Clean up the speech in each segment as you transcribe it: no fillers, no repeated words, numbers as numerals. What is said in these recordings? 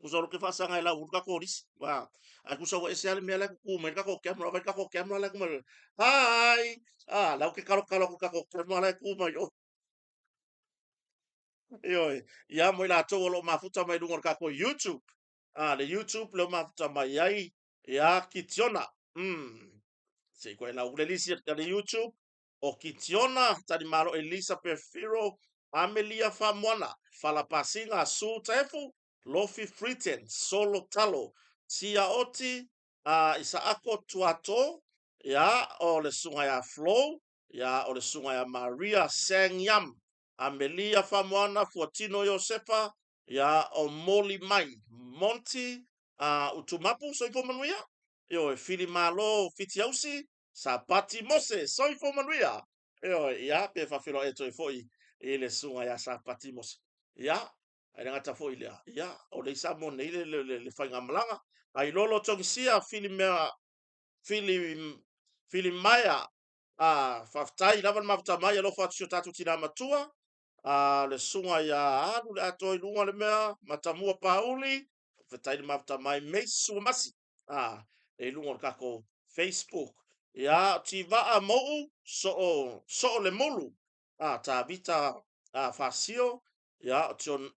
Kusolo ke fasa ngai la urka koris. Wa. Aku sawa ese ale mele ku men ka ko kamera ka ko kamera la ku mal. Hai. La ke kalo ku ka ko kamera la ku mai. Yo. Ya mo la to lo mafuta mai dungo ka ko YouTube. Le YouTube lo mafuta mai yai ya kitiona. Se ko la ulelisi ya YouTube o kitiona tadi malo Elisa Perfiro Amelia Famwana fala pasinga su tefu lofi friten solo talo sia oti Isaako tuato ya o le sunga ya flow ya o le sunga ya Maria Sengyam Amelia Famwana Fortino Josefa ya o Moli Mai Monty utumapu so ifo manuia yo fili malo fitiausi sa pati mose so ifo manuia yo ya pe fa filo eto ifo ile sunga ya sa pati mose ya ai ngata fo ile ya o le sa mo ne ile le fanga mlanga ai lolo tongisia fili fili maya faftai lava mafuta mai lo fa tatu tina matua le sunga ya adu le ato i lunga le mea matamua pauli fetai le mafuta mai meisu masi e lunga o kako Facebook ya tiva a mou so le molu ta vita fasio ya tion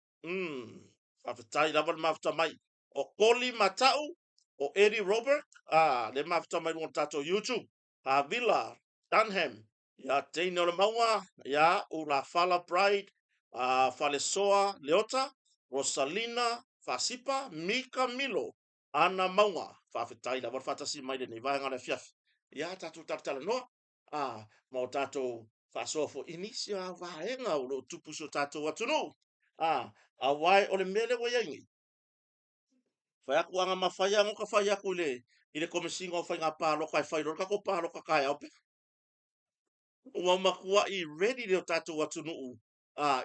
fetai lava le mafuta mai o koli matau o Eddie Robert le mafuta mai lunga tato YouTube Villa Dunham ya teino le maua ya ula fala pride falesoa leota Rosalina Fasipa Mika Milo ana maua fafetai la warfata si mai ni vai ngana fiaf ya tatu tartala no mau tato fasofo inisio vaenga ulo tupuso tato watunu awai ole mele wo yangi fa aku anga mafaya ngo ka faya kule ile komisingo fa ngapa lo kai fa lo ka ko pa lo ka kai ua makua i ready leo tatu watu nuu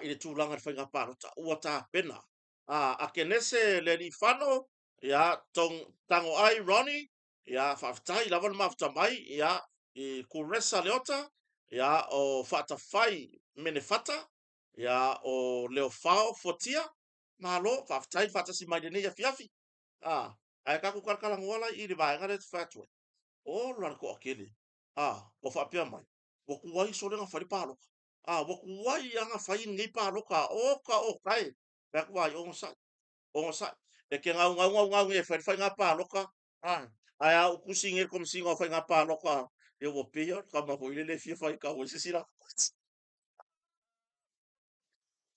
i le tūlanga ni whainga pārota ua tā pena a kenese le ni whano ya tango ai Ronnie ya whaftai lava na mafuta mai ya i kuresa leota ya o whatawhai mene whata ya o leo whao fotia malo whaftai whatasi mai dene ya fiafi ai kaku karkala ngola i le vaenga le whatue o lana ko akele o whapea mai wa kuai so lenga fari palo wa kuai anga fai ngi palo ka o kai ba kuai o sa e ke ngau e fai nga palo ka ai au kusinge kom singa fai nga palo ka e wo pia ka ma ho ile le fia fai ka o se sira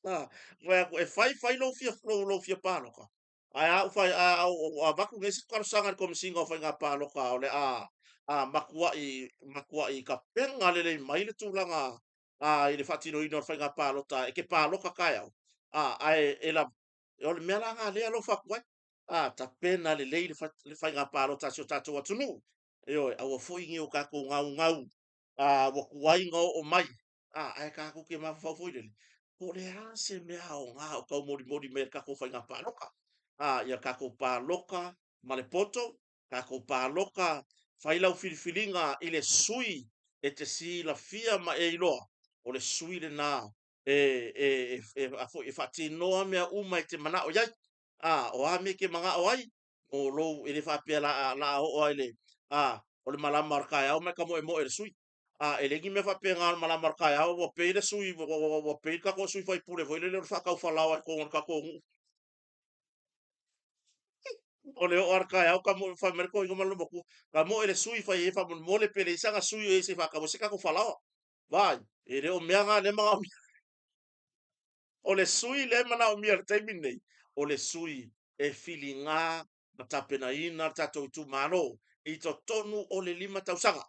wa e fai lo fia palo ka ai au fai a baku ngesi ka sanga kom singa fai nga palo ka ole makua i ka penga lele mai le tūlanga i le whatino ino whainga pālota e ke pāloka kai au ai e la o le mea langa lea lo whakuai ta pena le lei le whainga pālota si o tātou atunu e oi au a fwingi o kako ngau wa kuai ngau o mai ai kako ke mawhau fwoi lele ko le ase mea o ngā o kau mori mea kako whainga pāloka ia kako pāloka ma le poto kako pāloka failau filifilinga i le sui e te si la fia ma e iloa o le sui le nā e whatinoa mea uma e te mana o iai o a me ke manga o ai o lou e le whapea la o ai le o le malama arkai au me ka mo e le sui e le me whapea ngā malama arkai au wa pei le sui wa pei ka ko sui fai pure foi le le whakau whalawa e kongon ka kongu o le o arka au ka mo fa merko i ngomalo moku ka mo ele sui fa e fa mo le pele sanga sui e se fa ka mo se ka ko fala vai e le o mea nga le manga o le sui le mana o mia te minei o le sui e filinga na tapena ina tato tu mano i to tonu o le lima tausanga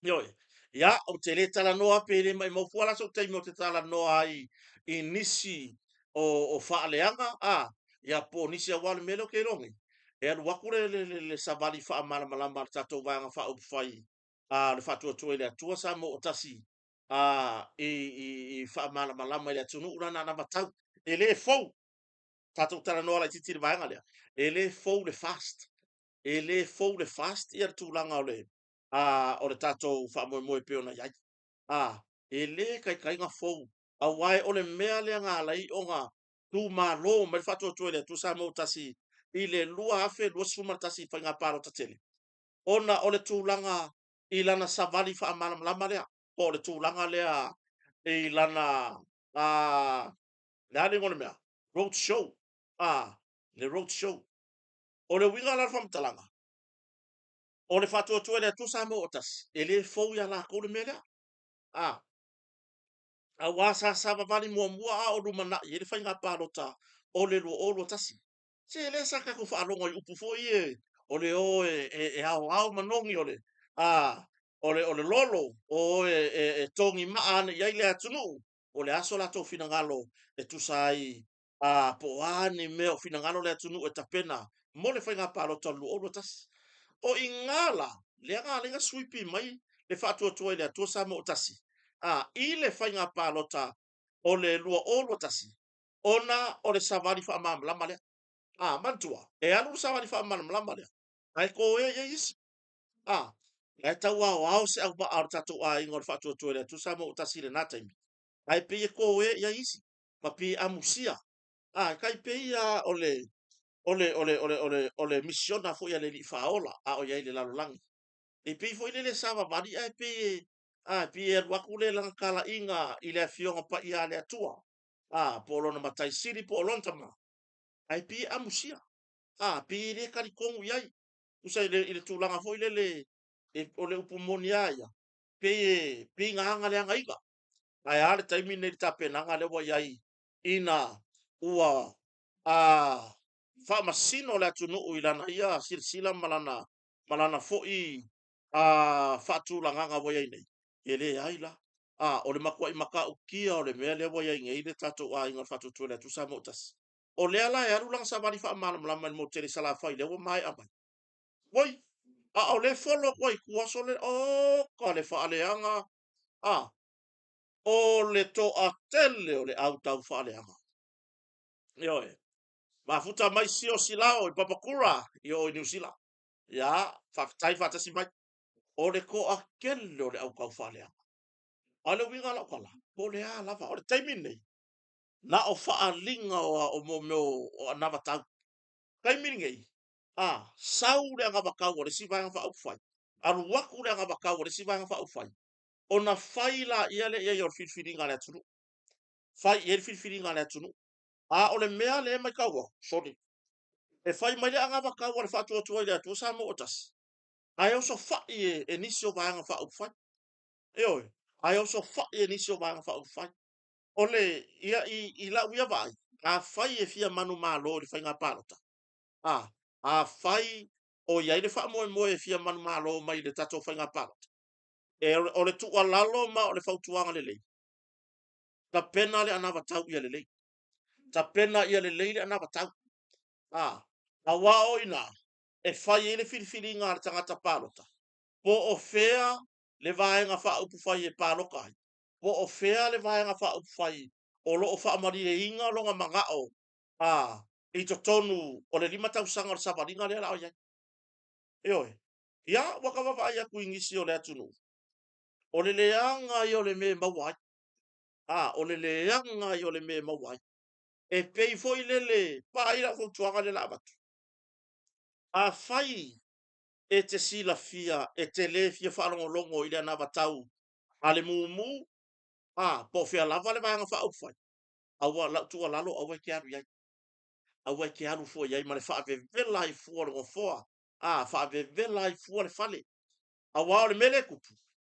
Yoi. Ya o te le tala noa pere mai mo fuala so te mo te tala noa i nisi o faaleanga ya po nisi a wale melo ke rongi e anu wakure le savali fa mala mala mala tato vanga fa up fai le fatu to ile atua sa mo tasi i fa mala mala mala tunu una na matau ele fou tato tala noa la titi vanga le ele fou le fast ele fou le fast ia tu langa ole o le tatou fa mo mo pe ona yai e le kai kai nga fou a wai o le mea le nga lai o nga tu malo mai fatu tu ele tu sa mo tasi ile lua afe lua suma tasi fanga paro tatele ona ole tu langa ilana savali fa malam lama lea o le tu langa lea ilana a nani ngone mea road show le road show o le winga la fam talanga o le fatu tu ele tu sa mo tas ele fo ya la ko le mele a a wasa sa vali mo mua a o lumana ye le fanga paro ta o le lo tasi se le saka ko fa longo upu fo ye ole o au manongi ole ole lolo o tongi maana ya ile atunu ole aso la to fina ngalo tu sai po ani me o fina ngalo le atunu e tapena mo le fainga palo tolu o tas o ingala le nga le nga sweepy mai le fatu to ile to sa mo tasi ile fainga palo ta ole lua o tasi ona ole savari fa mam la male mantua e alu savari fa mam la male ai ko e is e tau au se au ba ar tatu a ingor fatu to ile tu sa mo tasi le nata imi ai pe ko e ya isi ma pe amusia kai pe ya ole misiona fo ya le li faola o ya ile lalo langi e pe fo ile le sava vari ai pe e wakule lang kala inga ile fionga pa ia le atua polo na matai siri po lontama ai pe amusia pe le kali kongu yai usa ile tulanga fo ile le ole upumonia ya pe nganga le anga iga ai ale taimi nei tape nanga le wa yai ina ua fa masino le tunu ilana ia silsila malana foi fa tu langa nga wa yai nei ele aila ole makwa i maka ukia ole mele wa yai ngai le tato a inga fa tu tu le tu sa motas ole ala ya rulang sa bari fa mal mala mo tele sala fa ile wa mai apa woi ole follow woi kuaso le ka le fa ale anga o le to a tele o le au tau whaaleanga. Io e. Mafuta mai si o silao i Papakura i o New Zealand. Ia, tai whatasi mai. O le ko a kele o le au kau whaaleanga. A le winga lau kala. Po le a lava. O le taimini nei. Na o whaalinga o mo meo o anava tau. Taimini ngei. Sau le anga wakau o le siwanga wha aufai. Aru waku le anga wakau o le siwanga wha aufai. O na whaila ia le ia i o whiwhiringa le atunu. Whai i e whiwhiringa le atunu. Ole mea le mai kaua, sorry. E fai mai le anga wa kaua le fatu atu ile atu sa mo otas. Ai oso fa e nisi o vanga fa u fai. E oi. Ai oso fa e nisi o vanga fa u fai. Ole ia i la uia vai. A fai e fia manu malo le fai ngā pālota. A fai o ia ile fa mo e fia manu malo mai le tato fai ngā pālota. E ole tu lalo ma ole fautuanga le lei. Ta pena le ana tau ia le lei. Ta pena ia le lei le ana tau. A wao ina, e fai ele filifili ngā le tangata pālota. Po o fea le vaenga wha upu fai e pāloka ai. Po o fea le vaenga wha upu fai o lo o wha amari e inga longa mangao. I to tonu o le lima tau sanga o sabaringa le ala o iai. E oe, ia waka wawa ai aku ingisi o le atunu. O le leanga i o le me mawai. O le leanga i o le me mawai. E pei foi lele, pa ira fo tuanga le labatu. A fai e te sila fia, e te le fia whalongo longo i le ana tau. A le mumu, po fia lava le vanga wha aufai. Awa la tua lalo, awa ke aru iai. Awa ke aru fua iai, ma le wha vela i fua le ngofoa. Wha vela i fua le fale. Awa o le mele kupu.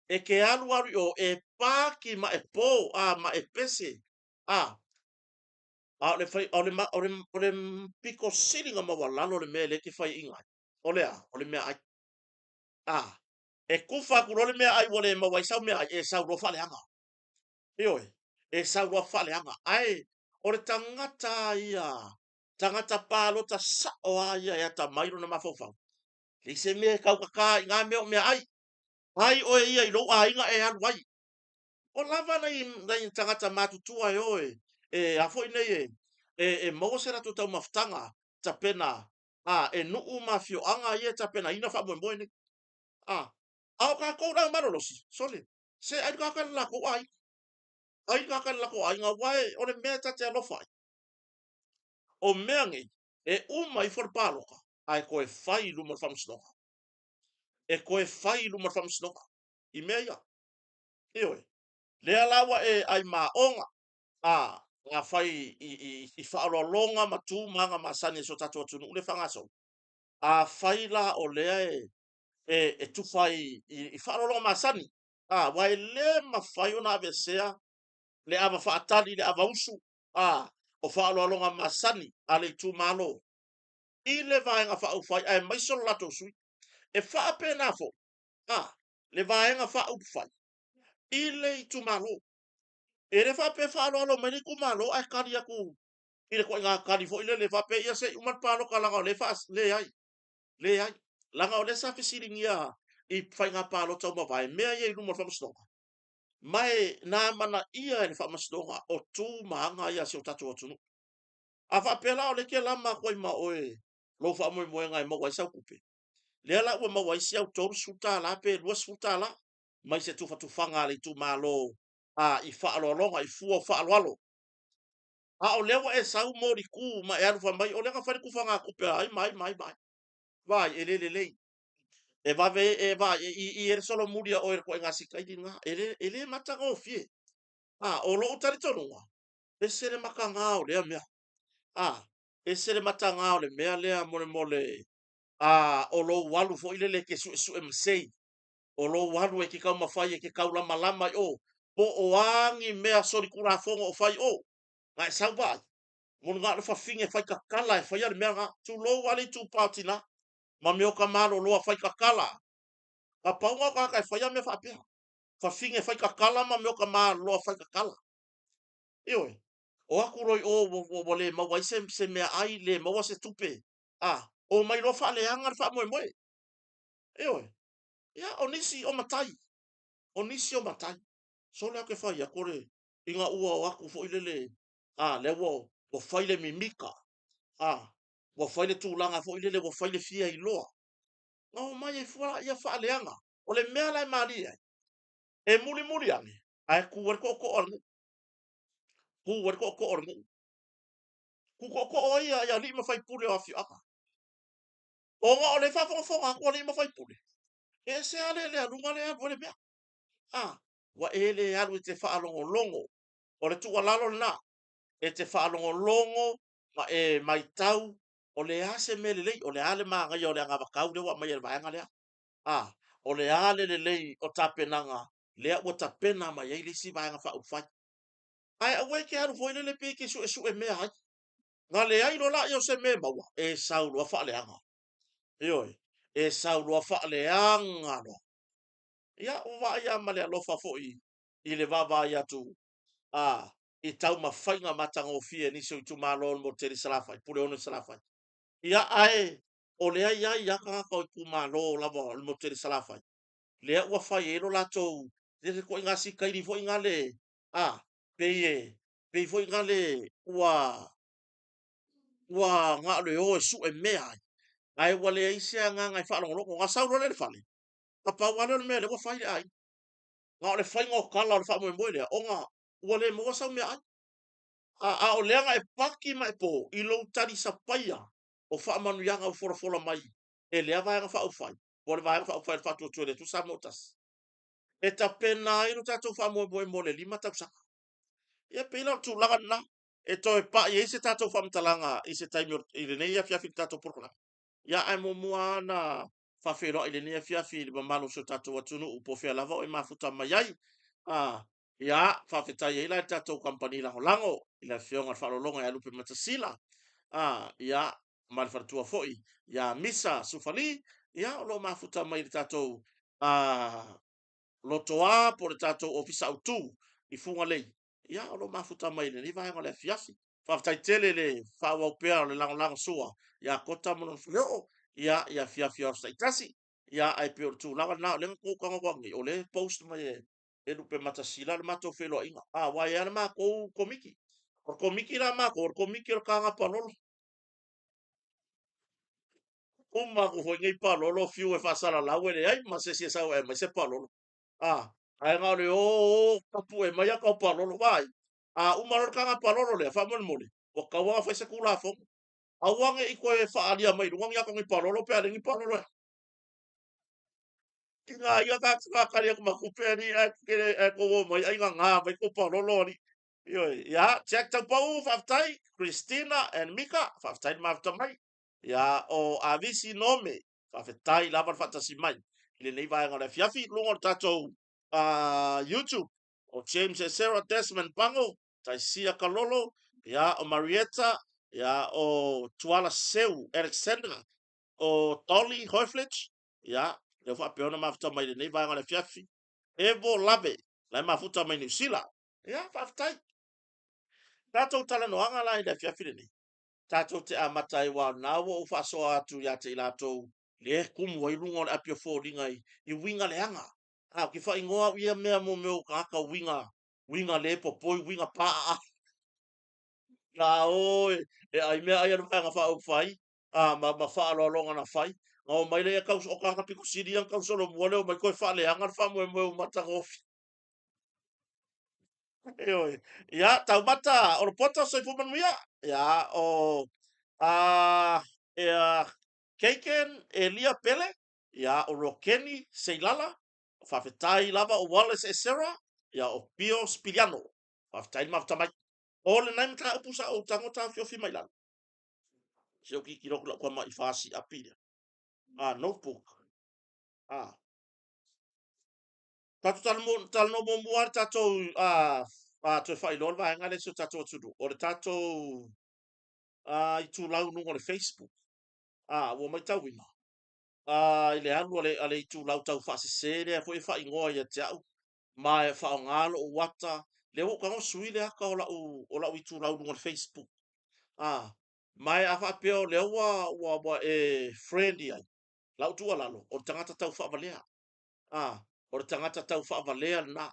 E ke aru o e pāki ma e pō, ma e pese. Le fai, o le piko siringa ma wa lalo le mele ke fai ingai. O le mea ai. E kufa kurole mea ai wale ma wai sau mea ai e sau ro fale anga. Ioi, e sau ro fale anga. Ai, o le tangata ia, tangata palo ta sa o ia e ta mairo na mafofau. Li se mea kau kaka i ngā mea o mea ai. Ai o ia i lo a inga e anu ai. O lava nei tangata matutua e oe. E afo nei e mawasera tu tau maftanga ta pena. E nuu mafio anga ia ta pena ina fa moe ne. Au ka ko na marolosi. Sole. Se ai ka ka la ko ai. Ai ka ka la ko ai nga wai o le meta te alofa. o meangi e uma i for paloka ai koe fai luma famsnoka e koe fai luma famsnoka i mea ia ioi lea lawa e ai maonga a nga fai i whaalolonga ma tū manga masani so tatu atu ule whangaso a fai la o lea e tufai i whaalolonga masani a wai le ma fai ona avesea le ava whaatali le ava usu a o whaalolonga masani a le tū malo i le vaenga whaau fai ai maiso lato sui e whaapena fo a le vaenga whaau fai i le i tū malo e le whape whaalolo meni ku malo ai kari aku i le koe ngā kari fo i le whape ia se umat palo ka langa o le whaas le ai langa o le sa fisiringia i whai ngā palo tau mawai mea ia i lumor whamastonga mai nā mana ia e le whamastonga o tū maanga ia se o tatu o tunu a whapela o le kia lama koe ma oe lo wha moe moe ngai mawai sau kupe le la ua mawai si au toru suta la pe lua suta la mai se tufa tufanga le tū malo a i whaalolonga i fua whaaloalo a o lewa e sau mori ku ma e alu mai o lenga whare kufanga kupe ai mai vai ele e vave i ere solo muria o e ko ngasi kai dinga ele mata go fie a o lo utari tonunga e sere makanga o le mea a e sere matanga o le mea lea mole a o lo walu fo ile le ke su e msei o lo walu e ke kau mawhai e ke kau lama lama i o po o angi mea sori kura fonga o fai o ngai sau bai mon ngā le whawhinge whai kakala e whai ale mea ngā tu lo wale tu pautina ma meo ka malo loa whai kakala ka paunga ka kai whai ame whapea whawhinge whai kakala ma meo ka malo loa whai kakala ioi o aku roi o le maua se mea ai le maua se tupe o mai lo wha le anga wha moe moe ioi ia o nisi o matai o nisi o matai so lea ke whai a kore inga ua o aku fo ilele le wo o whai le mimika wa faile tūlanga fo ile le wa faile fia i loa. Ngau mai e fuala ia wha leanga. O le mea lai maari ai. E muli muli ange. Ai ku war ko orngu. Ku war ko orngu. Ku ko ia lima fai pule o afi aka. O nga o le fa fonga ko lima fai pule. E se ale le alunga le alu le mea. Wa ele alu te wha alongo longo. O le tuwa lalo na. E te wha alongo longo. Ma e mai tau. O le ase mele lei. O le ale maa ngai o le anga wakau le wa mai e vaenga lea. O le ale le lei o tapenanga lea ua tapena mai ai lesi vaenga whaufai. Ai awe ke haru foi le pe ke su e mea hai. Nga le ai lo la yo se me maua e sau lo fa le anga. Ioi e sau lo fa le anga lo. Ia o va ia ma le lo fa foi i le vava ia tu i tau ma fainga matanga o fie ni so i tu malo mo teri salafai pule ono salafai. Ia ai o le ai ia ka ko tu malo la mo teri salafai. Lea ua fai e lo latou le ko inga si kai fo inga le pe fo inga le ua nga le o su e mea ai ua le isi nga ngai fa lo nga sau lo le fale pa pa ua le mea le ua fai ai nga le fai ngo kala le fa mo mo le o nga ua le mo sau mea ai o le nga e paki mai po i lo tari sa paia o fa manu yanga o fora fora mai e le ava nga fa o fai o le va fa o fai fa tu le tu sa motas e ta pena i no tatou whamoe mo le lima tau saka. Ia pena tu langa na, e to e pa, i se tatou whamtalanga, i se taimi i le nei a fiafi tatou porkala. Ia ai mo mua na whawhero i le nei a fiafi i mamalo so tatou atunu upo fia lava o i mafuta mai ai. Ia whawhetai e ila tatou kampani lango lango, i la fionga whalolonga i alupe matasila. Ia ma le whatua foi, ia misa sufali, ia o lo mafuta mai le tatou lotoa po le tatou ofisa autu i funga lei. Ia o lo mafuta mai le ni vaenga le fiafi. Whaftai tele le whawau pēr le lango sua. Ia kota mono leo. Ia fiafi o stai tasi. Ia ai pe o tu langa na le kukanga wangi. O le post mai e lupe matasila le mato whelo inga. Wai ana ma kou komiki. Or komiki la ma ko or komiki o kanga panolo. Uma ko hoi ngai palolo fiu e whasara lau e le ai. Ma se se sau e mai se palolo. Ai ngā le kapu e mai a kau palolo vai. Umaror ka ngā palolo le, wha mole mole. O kaua whai se kula fong. Awange i koe whaalia mai, wangi ako ngi parolo, pe ale ngi parolo. Inga ia ka kari ako makupe ni e ko wo mai, inga ngā mai ko parolo ni. Ya, Jack Tapau, Faftai, Christina and Mika, Faftai mafta mai. Ya, o avisi nome, Faftai laban fatasi mai. Ile nei vai ngana fiafi lungo tato YouTube. O James and Sarah Desmond Pango, Taisia Kalolo, ya o Marietta, ya o Tuala Seu, Alexandra, o Tolly Hoiflich, ya, le fa peona mafta mai le nei vai ngana fiafi. Evo Lave, lai mafuta mai New Zealand. Ya, Faftai. Tātou tala noanga lai le fiafire ni. Tātou te amatai wa nawa o whaso atu ya te ilatou. Le kumu wai runga le apia fōringa i winga le anga. Ki wha ingoa ia mea mo meo kaka winga. Winga le popoi, winga paa. Nā oi, ai mea ai anu hanga wha au whai. Ma wha alo alonga na whai. Ngau mai le kaus o kaka piku siri ang kaus alo mua leo mai koe wha le anga wha mo matangofi. Oi. Ya, tau mata, o pota soi fumanuia. Ya, o e Keiken Elia Pele, ya o Rokeni Seilala, whawhetai lava o Wallace e Sarah, ya o Pio Spiliano, whawhetai mawtamai. O le naim ka upusa o tangota fio fi mai lana. Seo ki roko la kwa mai whaasi apira. Notebook. Tatu tala no mo muar tatou te whailol vai ngale so tatou tudu. O le tatou i tu lau nungo le Facebook. Wo mai tau wina. I le anu ale i tu lau tau whaasese lea fo e wha ingoa ia te au. Ma e wha o ngalo o wata. Le wo kango sui le aka o lau i tu lau nungo le Facebook. Mai a wha peo le wa e friend ai. Lau tua lalo. O tangata tau wha valea. O tangata tau wha valea na.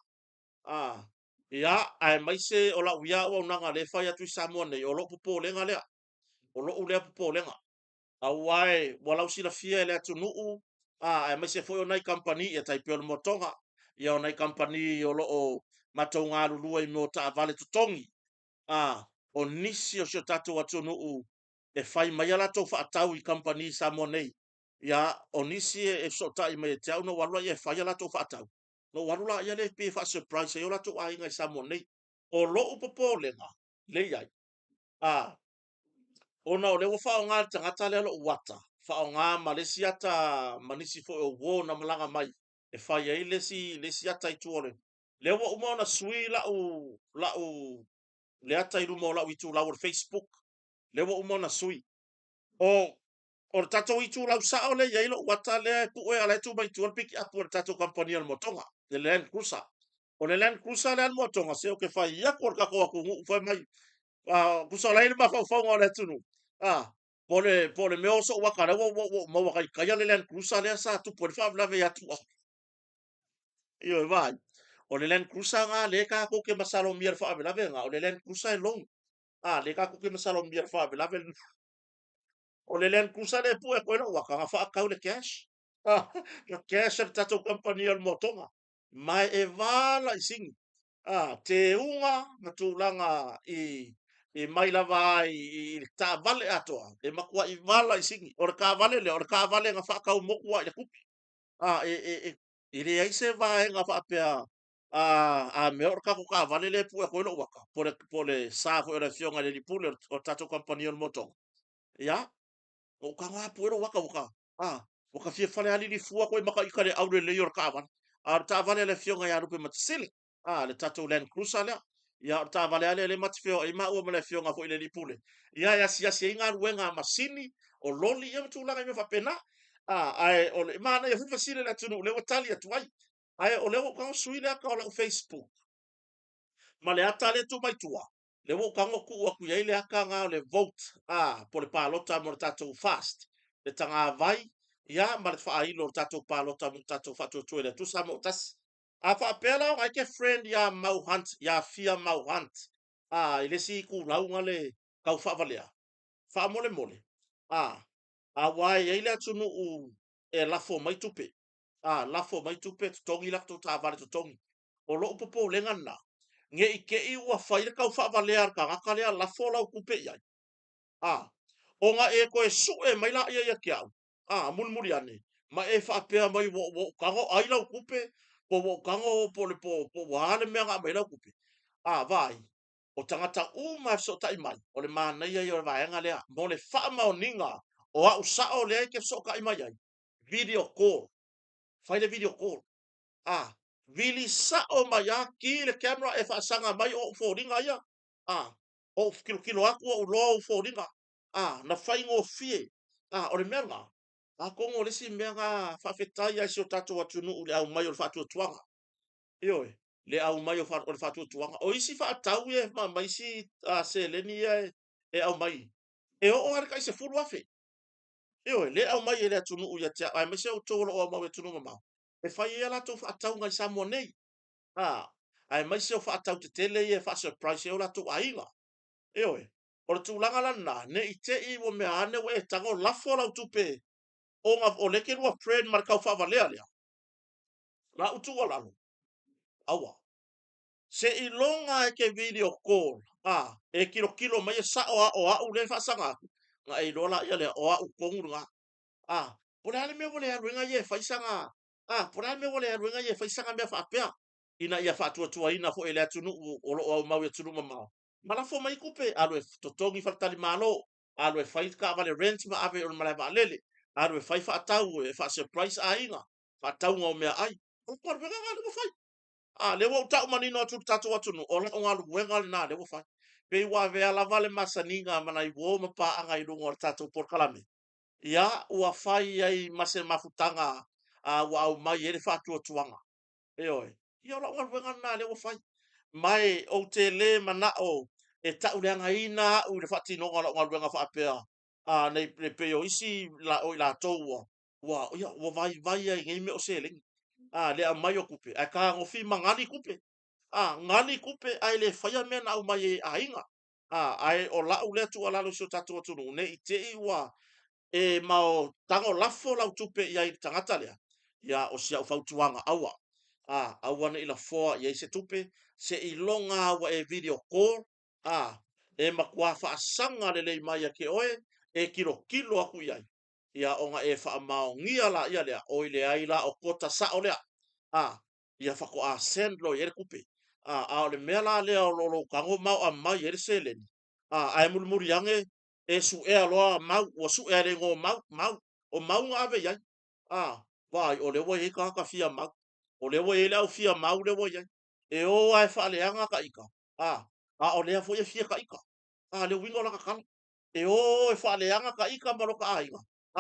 Ia, ai mai se o lau ia o nanga le whai atu i Samoa nei. O lo pupo lenga lea. O lo ulea pupo lenga. Awai, walau sila fia ele atu nuu, ai mai se foi o nai company e tai pio motonga, ia o nai company o lo o matou ngā lulua i mo ta vale tutongi, o nisi o sio tatu atu nuu, e fai mai ala tau whaatau i company sa mo nei, ia o nisi e so tai mai e te au no walua i e fai ala tau whaatau, no walula ia le pe wha surprise e o la tau a inga i sa mo nei, o lo upopo lenga, le iai, ona o le wo fa nga tangata le lo wata fa nga malesi ata manisi fo o wo na malanga mai e fa ye lesi ata i tuore le wo uma na sui la u le ata i rumo la u tu la o Facebook le wo uma na sui o tato i tu la sa o le ye lo wata le pu e ala tu mai tu piki up o tato company al motonga le Land Cruiser o le Land Cruiser le al motonga se o ke fa ia ko ka ko ku fa mai kusa lai ma fa fa ngore tunu pole me oso wa kara wo mo wa kai le Land Cruiser le sa tu por fa la ve ya tu io vai o le Land Cruiser nga le ka ko ke masalo mier fa la ve nga o le Land Cruiser e long le ka ko ke masalo mier fa la ve o le Land Cruiser le pu e ko no wa ka fa ka le cash le cash ta to company al motonga mai e vala i sing te unga na tūlanga i mai lava i tā vale atoa, e makua i vala i singi, o ka vale le, o ka vale nga whakau mokua i le kupi. I le aise vae nga whapea, me o ka vale le pu e koe lo waka, po le sa fo e le fionga le lipule o tato company on motong. Ia, o ka ngā pu e lo waka waka, o ka fia whale ali ni fua koe maka i kare au le leo ka vale, tā vale le fionga i arupe matasili. Le tatou Land Cruiser lea ia o tavale ale le matfeo i maua ma le fionga fo i le lipule ia ia sia inga ruenga masini o loli ia mtulanga i me whapena ai o le mana ia fufa sile le tunu le watali atu ai ai o le wakao sui le aka o lau Facebook ma le ata le tu mai tua le wakao ku waku iai le aka ngā o le vote po le palota mo le tatou fast le tanga vai ia ma le whaailo le tatou palota mo le tatou whatu tue le tusa mo tas a whaapela o ai ke friend ya mau hunt ya fia mau hunt ile si ku launga le kau whaavalea wha mole mole a wai eile atunu u e lafo mai tupe lafo mai tupe tongi lakto ta vale tongi o lo upopo lenga na nge i ke i ua whaile kau whaavalea ka ngakalea lafo lau kupe iai o nga e ko e su e mai la ia ke au mulmuli ane ma e fa pe mai wo kango ai la kupe wo kango po le po wale me nga mai la kupe vai o tangata uma so tai mai o le mana ia i o vaenga lea mo le fa ma o ninga o a usa o le ke so kai mai ai video call fai le video call vili sa o mai a ki le camera e fa sanga mai o fo ringa ia o kilo aku o lo fo ringa na fai ngo fie o le merga ko ngo le si merga fa fetai ai so tatu atu nu le au mai o fa tu tuanga io le au mai o fa tu tuanga o isi fa tau e ma mai si se le ni e au mai o ar kai se fulu afe le au mai e le atu nu ia tia ai mai se o tolo o mau e tunu ma e fai e la to fa tau ngai sa mo nei ai mai se o fa tau te tele e fa surprise e o la to ainga o le tūlanga lana, ne i te i o mea ane o e tango lafo lau tupe, o leke rua friend markau whawalea lea, la utu o lalo, awa. Se i longa e ke video call, e kilo mai e sa o a u le whasanga, nga e lola ia lea o a u kongu nga, pole ale me wole a ruenga ye whaisanga, pole ale me wole a ruenga ye whaisanga mea whapea, ina ia whatua tua ina fo e lea tunu o lo o mau e tunu mamao. Malafo mai kupe alo e totongi fatali malo alo e fai ka vale rent ma ave o mala valele alo e fai fa tau e fa surprise a inga fa tau ngo me ai o por vega ngalo mo fai le wo tau mani no tu tatu watu no o la ngalo wenga na le wo fai pe wa ve ala vale masaninga mana i wo ma pa anga i lungo tatu por kalame ia ua fai ai mase mafutanga wa au mai ele fa tu tuanga ia la ngalo wenga na le wo fai mai o te le mana o e tau le anga ina u le fati no ngala ngal wenga fa apea nei le pe o isi la o la to wa ia wa vai ai ngai me o se le le a mai o kupe a ka ngo fi mangani kupe ngani kupe ai le faya me na u mai e ainga ai o la u le tu ala lo so tatu tu no nei te i wa e mau tango lafo lau tupe ia i tangata lea ia o sia u fautuanga awa awa na ila foa ia i se tupe se i longa wa e video call e makua fa sanga le lei mai ke oe e kilo aku iai ia onga e fa mao ngia la ia lea o ile ai la o kota sa o lea ia fa ko a send lo ia kupe o le mela lea o lo kango mau a mai ia seleni ai mulmuri ange e su e aloa mau o su e rengo mau o mau nga ave iai vai o le wo e ka fia mau o le wo e le au fia mau le wo iai e o ai fa le anga ka ika o le fo e fia ka ika le wingo la ka kala e o e fa le anga ka ika malo ka aiga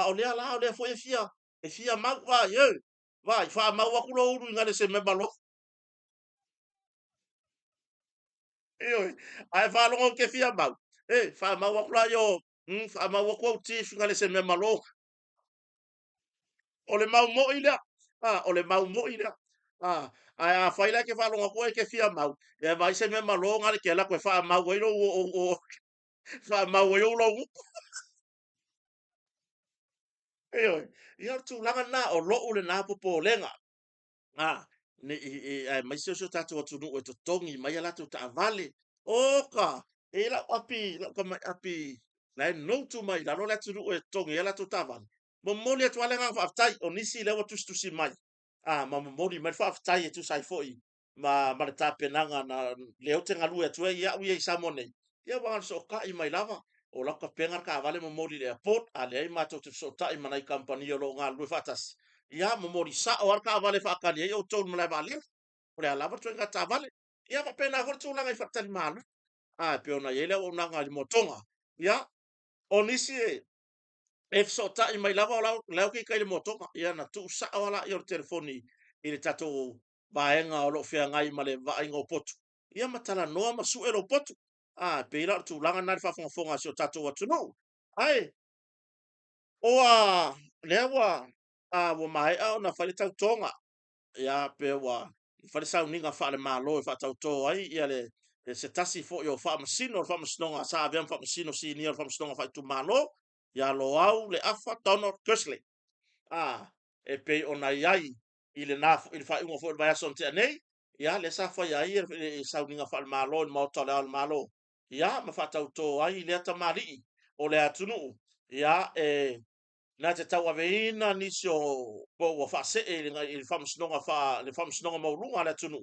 o le ala o le fo e fia mau vai fa mau wa kulo uru ngale se me malo ai fa lo ke fia mau fa mau wa kulo yo fa mau wa ko ti ngale se me malo o le mau mo ila o le mau mo ila ai a faila ke fa lo ko ke fia mau e vai se me malo ngale ke la ko fa mau we lo o fa mau we lo ia tu langa na o lo ule na popo lenga ne mai se so tatu watu no to tongi mai ala tu ta vale oka e la api la ka mai api na no tu mai la no la tu no tongi ala tu ta vale mo moli tu ala nga fa tai onisi le watu tu si mai ma mo moli mai fa tai tu sai foi ma le tapenanga na le o te ngalu e tu ia u ia samone ia wa so ka i mai lava o la ka pengar ka vale mo moli le port ale ai ma to so tai manai company o lo nga lu fatas ia mo moli sa o ka vale fa ka le o to mo le vale o le lava tu nga ta vale ia ma pena ho tu nga i fatali malu pe ona ele o nga mo tonga ia onisi e so ta i mai lava o la ke kai le motonga ia na tu sa wala i o telefoni i le tato vaenga o lo fea ngai ma le vaenga o potu ia matala noa ma su e lo potu pe ila tu langa na fa fonga so tato watu no ai lewa wo mai a na fa le tau tonga ia pe wa fa le sa uninga fa le malo fa tau to ai ia le se tasi fo yo fa masino sa aviam fa masino si ni fa masino fa tu malo ia lo au le afa tono Kesley e pe ona iai i le na i le fa ingo fo vai son te nei ia le sa fa iai e sauninga fa le malo mo to le malo ia ma fa tau to ai le ta mali o le atunu ia na te tau aveina nisi o wa whase le whamasnonga le whamasnonga maulunga le tunu.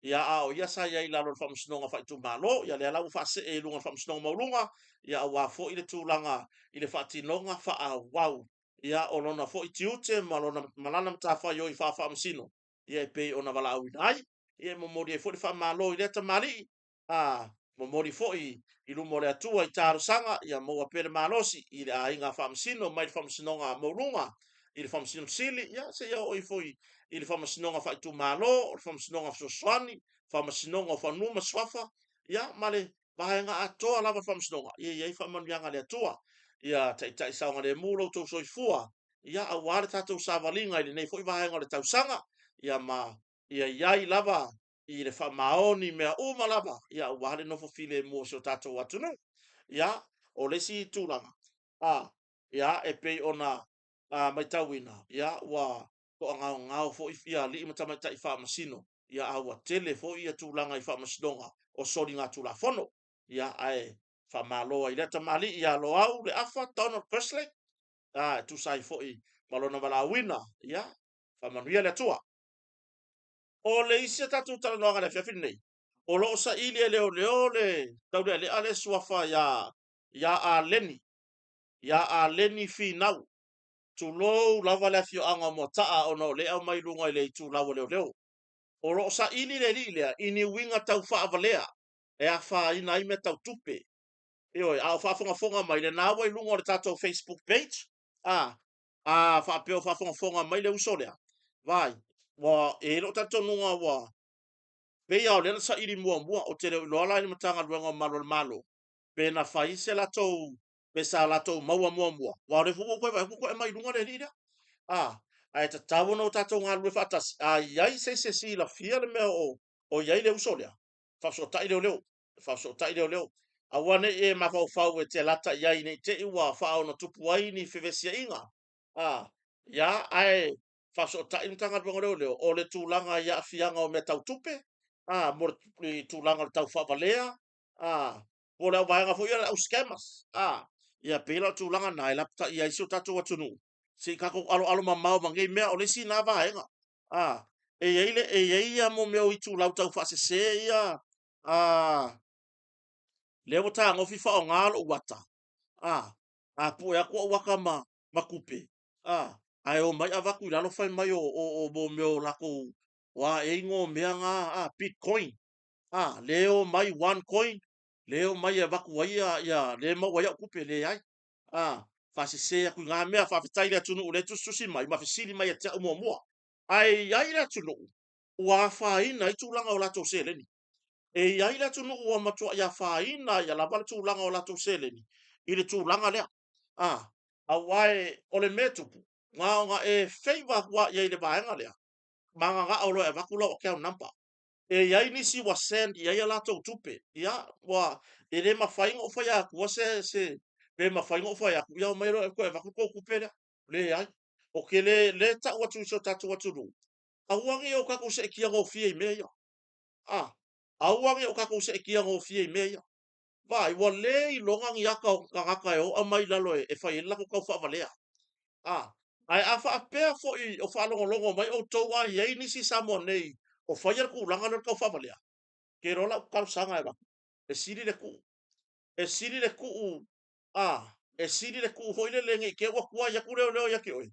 Ia o ia sa ia i lalo le whamasnonga whaitu malo, ia le alau whase lunga whamasnonga maulunga, ia o wafo i le tūlanga i le whatinonga wha wau. Ia o lona fo i tiute malona malana mta wha yo i wha whamasino. Ia i pei ona wala au inai, ia mo mori e fo i whamalo i leta mali, mo mori fo i lumo le atua i tāru sanga, ia mo pere malosi i le a inga whamasino, mai le whamasinonga maulunga, i le whamasino sili, ia se ia o i fo i le whamasinonga whaitu malo, le whamasinonga whasoswani, whamasinonga whanuma swafa, ia male vahenga atoa lava whamasinonga, ia i whamanianga le atua, ia tai saunga le mulo tau soifua, ia a wale tatou savalinga i le nei fo i vahenga le tausanga, ia ma ia iai lava i le whamaoni mea uma lava, ia wale nofo file mua sio tatou atunu, ia o le si tūlanga, ia e pei ona mai tauina, ia wa ko ngau ngau fo i ia li mata mai tai whamasino, ia awa tele fo ia tūlanga i whamasinonga o sori ngā tūla fono, ia ai whamaloa i leta mali ia lo au le afa Donald Presley, tu sai fo i malona wala wina, ia whamanuia le tua. O le isi tatu tala noanga le fiafini nei. O lo sa ili e leo leo le tau le ale suafa ya a leni. Ya a leni fi nau. Tu lo lava le fio anga mo taa ono le au mai lunga i le tu lava leo leo. O lo sa ili le li lea ini winga tau faa avalea. E a faa ina ime tau tupe. Io a faa fonga fonga mai le nawa i lunga o le tatou Facebook page. Faa peo faa fonga fonga mai le usolea. Vai. Wa e lo tatou nunga wa pe ia o le sa iri mua mua o te reo loala ni matanga luenga malo malo. Pe na faise la tou, pe sa la tou maua mua mua. Wa re fuko koe e mai lunga le lida. A ta tawo no tatou ngā lue fatas. Iai se si la fia le mea o iai le usolea. Faso tai leo leo. Faso tai leo leo. A wane e mafau fau e te lata iai nei te iwa fao na tupu ai ni whiwesia inga. Ia ai faso tai mtanga luenga leo leo. O le tūlanga ia fianga o me tau tupe. Mo le tūlanga le tau whavalea, mo le au vaenga fo ia le au scammers, ia pela tūlanga nai lapta ia iso tatou atunu, si kako alo mamau mangei mea o le si nā vaenga, e ia mo mea o i tūlau tau whaasese ia, le o tā ngofi wha o ngalo wata, pu e ako waka ma kupe, ai o mai avaku i lalo fai mai o mo meo lako, wa e ingo mea ngā, Bitcoin, leo mai one coin, leo mai e waku waia ia le mau waia kupe le ai. Fasi se aku ngā mea whawhitai rea tunu ule tususi mai, ma fisili mai e te mua mua. Ai rea tunu, ua whaina i tūlanga o lato seleni. E rea tunu ua matua ia whaina ia la wale tūlanga o lato seleni. I le tūlanga lea. A wae ole metupu. Ngā e feiva kua ia i le vaenga lea. Manga ngā olo e waku lau account number. E iai nisi wa send iai ala tau tupe. Ia, wa, e le mawhainga o whai aku, wa le mawhainga o whai aku, ia o mairo e koe waku kou kupere, le iai. O ke le ta watu iso tatu watu ru. Auangi o kako se kia ngō fia i mea ia. Auangi o kako se kia ngō fia i mea ia. Vai, wa le i longang i aka o kakaka e o amai lalo e whai e lako kau whavalea. Ai a wha apea fo i o whalongo longo mai o tau a iei nisi samo nei o whaiar ku langa nor kau whavalea. Ke rola u karu sanga e waku. E siri le ku. E siri le ku. E siri le ku hoile lengi ke ua kua ya kure o leo ya ke oi.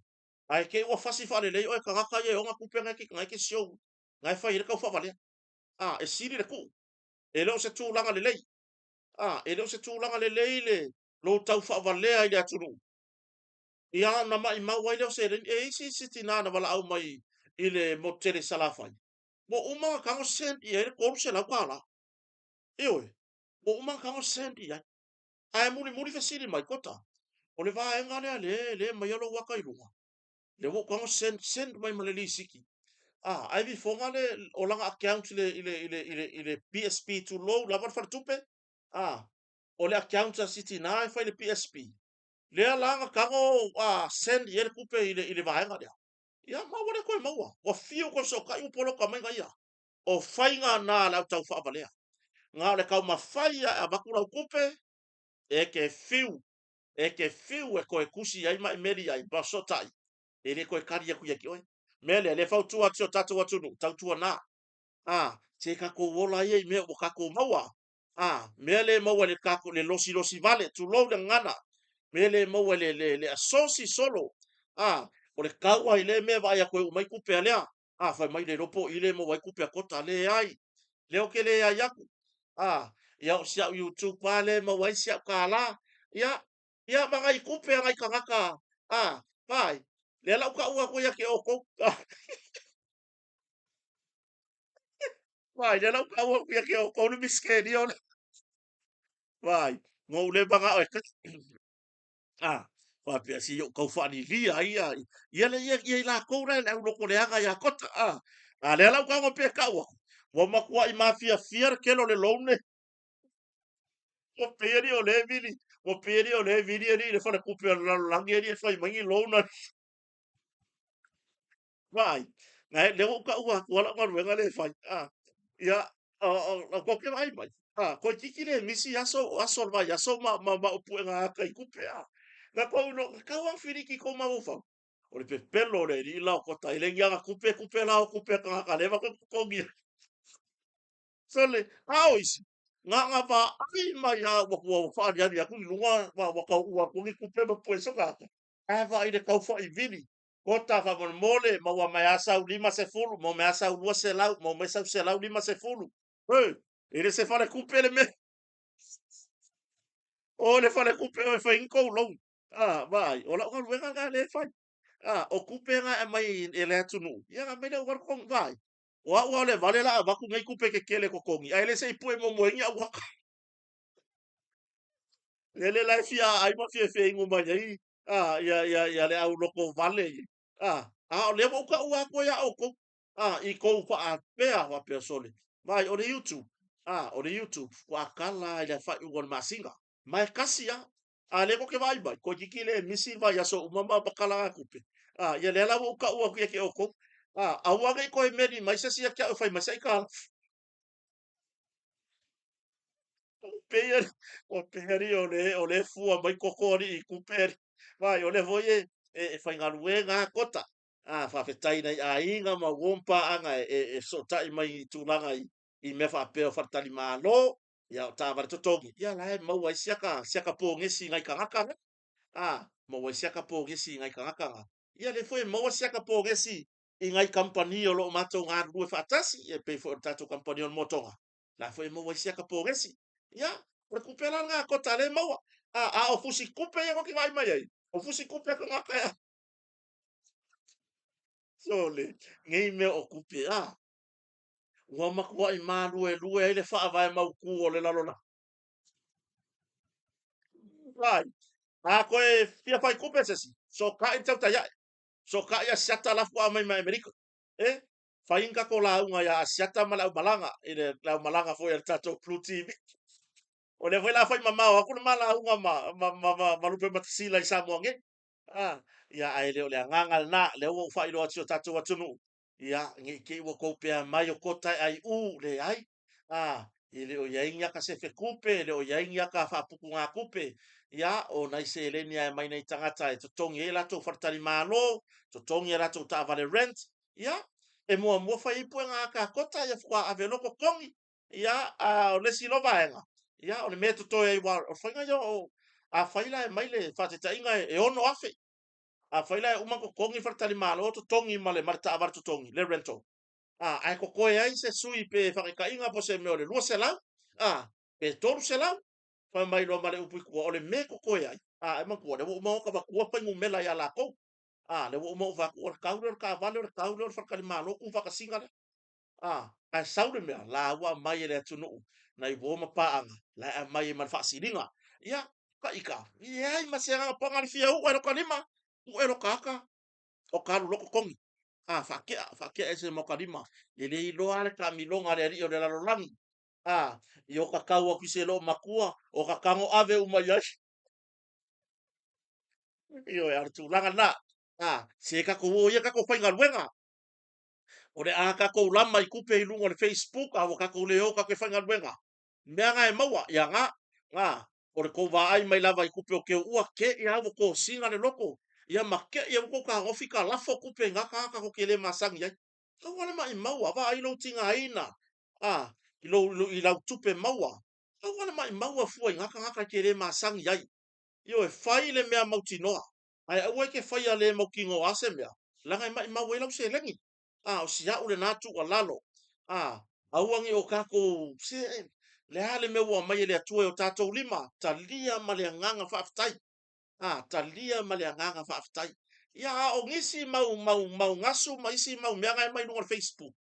Ai ke ua fasi whale lei oi ka ngaka ye o ngā kupe ngai ke sio. Ngai whai re kau whavalea. E siri le ku. E leo se tūlanga le lei. E leo se tūlanga le lei le. Lo tau whavalea i le atunu. Ia na mai mau ai leo se e isi siti nana wala au mai i le motere salafai. Mo umanga kango sent i e koru se lau kala. Ioi. Mo umanga kango sent i ai. Ai muri fe siri mai kota. O le vā enga lea le mai alo waka i runga. Le wo kango sent mai maleli siki. Ai vi fonga le o langa account ile PSP too low la van tupe. O le account a siti na e fai le PSP. Lea langa kango send i e kupe ile vā enga lea. Ia ma wale koe maua. Wa fio ko so kai upolo ka mai ia. O whainga nā lau tau whaavalea. Ngā le kau mawhaia a wakurau kupe, e ke whiu e ke fiu e koe kusi ai mai meri ai basotai e le koe kari aku ia ki oi mele le fau tua tio tatu atunu tau tua na te ka ko wola ye me o ka ko maua mele maua le ka ko le losi losi vale tu lo le ngana mele maua le asosi solo o le kaua i le me vai a koe mai kupe alea fai mai le ropo i le mo vai kupe a kota le ai le o ke le ai aku ia o sia YouTube pale ma wai sia kala ia manga i kupe ngai kangaka pai le la ka ua ko ia ke o ko vai le la ka ua ko ia ke o ko ni miskedi on vai ngo le banga o wa pe si yo ko fa ni lia ia le ia la ko re le lo ko le anga ia kota le la ka ngo pe ka ua wa ma kwa i mafia fier ke lo le lone o peri o le vili ali le fa kupe la langi ali fa mai lona vai ngai le o ka ua wala ma ruenga le fai ia ko ke vai mai ko tiki le misi aso vai aso ma o puenga ka i kupe na ko no ka wa firiki ko ma ufa o le pelo le ri la ko ta ile ngia kupe la o kupe ka le va ko ngi sole aoisi nga pa ai mai ha wa fa ya ku lunga wa ka wa ku kupe ma pueso ka va ile ka fa i vili kota fa mon mole ma wa mai asa u lima se fulu mo me asa u lua se lau mo me sa se lau lima se fulu ele se fa le coupe le me o le fa le coupe o fa in ko lo vai o la ko venga ga le fa o coupe nga e mai e le tunu ya ga me le war ko vai wa le vale la va ku ngai coupe ke kele ko kongi ai le se i pu mo mo ngia wa ele la fia ai ma fia fe ingo mai ai ya le au loko vale o le mo ka ua ko ya o ko i ko fa a pe a wa pe sole vai o le YouTube o le YouTube wa kala ile fa u gon masinga mai kasia le ko ke vai vai ko jikile misi vai ya so mama bakala ku pe ya le la mo ka ua ko ke o ko wa ga ko e meri mai se sia ka fa mai sai ka Peia o peheri o le fua mai kokori i kuperi. Vai, o le voie e whaingaruenga kota. Whawhetai nei a inga ma wompa anga e sotai mai i tūlanga i me whapeo whartani mālo. Ia o tāwara totongi. Ia lai maua i siaka pōngesi ngai kangaka. Maua i siaka pōngesi ngai kangaka. Ia le foi maua siaka pōngesi i ngai kampani o lo matou ngā rue whatasi e pei fo tatou kampani o motonga. La foi maua i siaka pōngesi. Ia, recupera nga kota le maua. O fusi kupe ia ko ki vai mai ai. O fusi kupe ko ngaka ia. Sole, ngei me o kupe ua makua i mā lue ai le wha vai mau ku o le lalona. Vai, koe fia fai kupe sesi. So ka i tau tai ai. So ka ia siata lafu a mai mai Amerika. Whainga ko la unga ia siata ma lau malanga. I le lau malanga fo ia tatou Blue TV. O le whela whai mamau, aku na mala unga ma lupe matasila i Samoa nge. Ia ai leo le ngangal na, leo o whai loa tio tatu atunu. Ia, nge ke ua koupea mai o kotai ai le ai. I leo ia inga ka se fe kupe, leo ia inga ka whapuku ngā kupe. Ia, o nai se eleni ai mai nei tangata e totongi e lato whartari mālo, totongi e lato ta vale rent. Ia, e mua whai ipu e ngā ka kota, ia fukua ave loko kongi. Ia, o lesi lova enga. Ia, o le mea toto e wa o whainga yo o whaila e maile whateta inga e ono afe. Whaila e umako kongi whartari mālo o totongi ma le marita awar totongi, le rento. Ai ko koe ai se sui pe whakika inga po se meo le lua se lau. Pe toru se lau. Whai mai lo male upi kua o le me ko koe ai. E man kua, le wo umao ka wakua whaingu mela ia la kou. Le wo umao wakua le kaule o le ka vale o le kaule o le whakari mālo ku whakasinga le. Ai saure mea, la ua mai e le atunu. Na i woma paanga, la a mai e man whaasiringa. Ia, ka ika. Ia, i masianga pangari fia u, ero ka lima. U ero ka aka. O ka alu loko kongi. Whakea e se mo ka lima. E le i loa le ka milonga le ri o le lalolangi. I o ka kaua ki se lo makua, o ka kango ave umai ai. I o e artu langa na. Se ka ko o ia ka ko whainga ruenga. O le a ka kou lama i kupe i lunga le Facebook, a o ka kou leo ka ke whainga ruenga. Mea nga e maua, ia nga, o le kou ai mai lava i kupe o ke ua ke i awo ko singa le loko. Ia ma ke i awo ko ka ngofi ka lafo kupe ngaka ka ko ke le masangi ai. Ka wale mai maua wa ai lo tinga aina. I lau tupe maua. Ka wale mai maua fua i ngaka ke le masangi ai. Io e fai le mea mauti noa. Ai au ke fai a le mau kingo ase mea. Langa mai mau e lau se lengi. O si au le natu a lalo. Auangi o kako se le hale me ua mai le atua o tātou lima, talia ma le anganga whaafitai. Talia ma le anganga whaafitai. Ia o ngisi mau ngasu, ma isi mau meanga e mai lunga Facebook.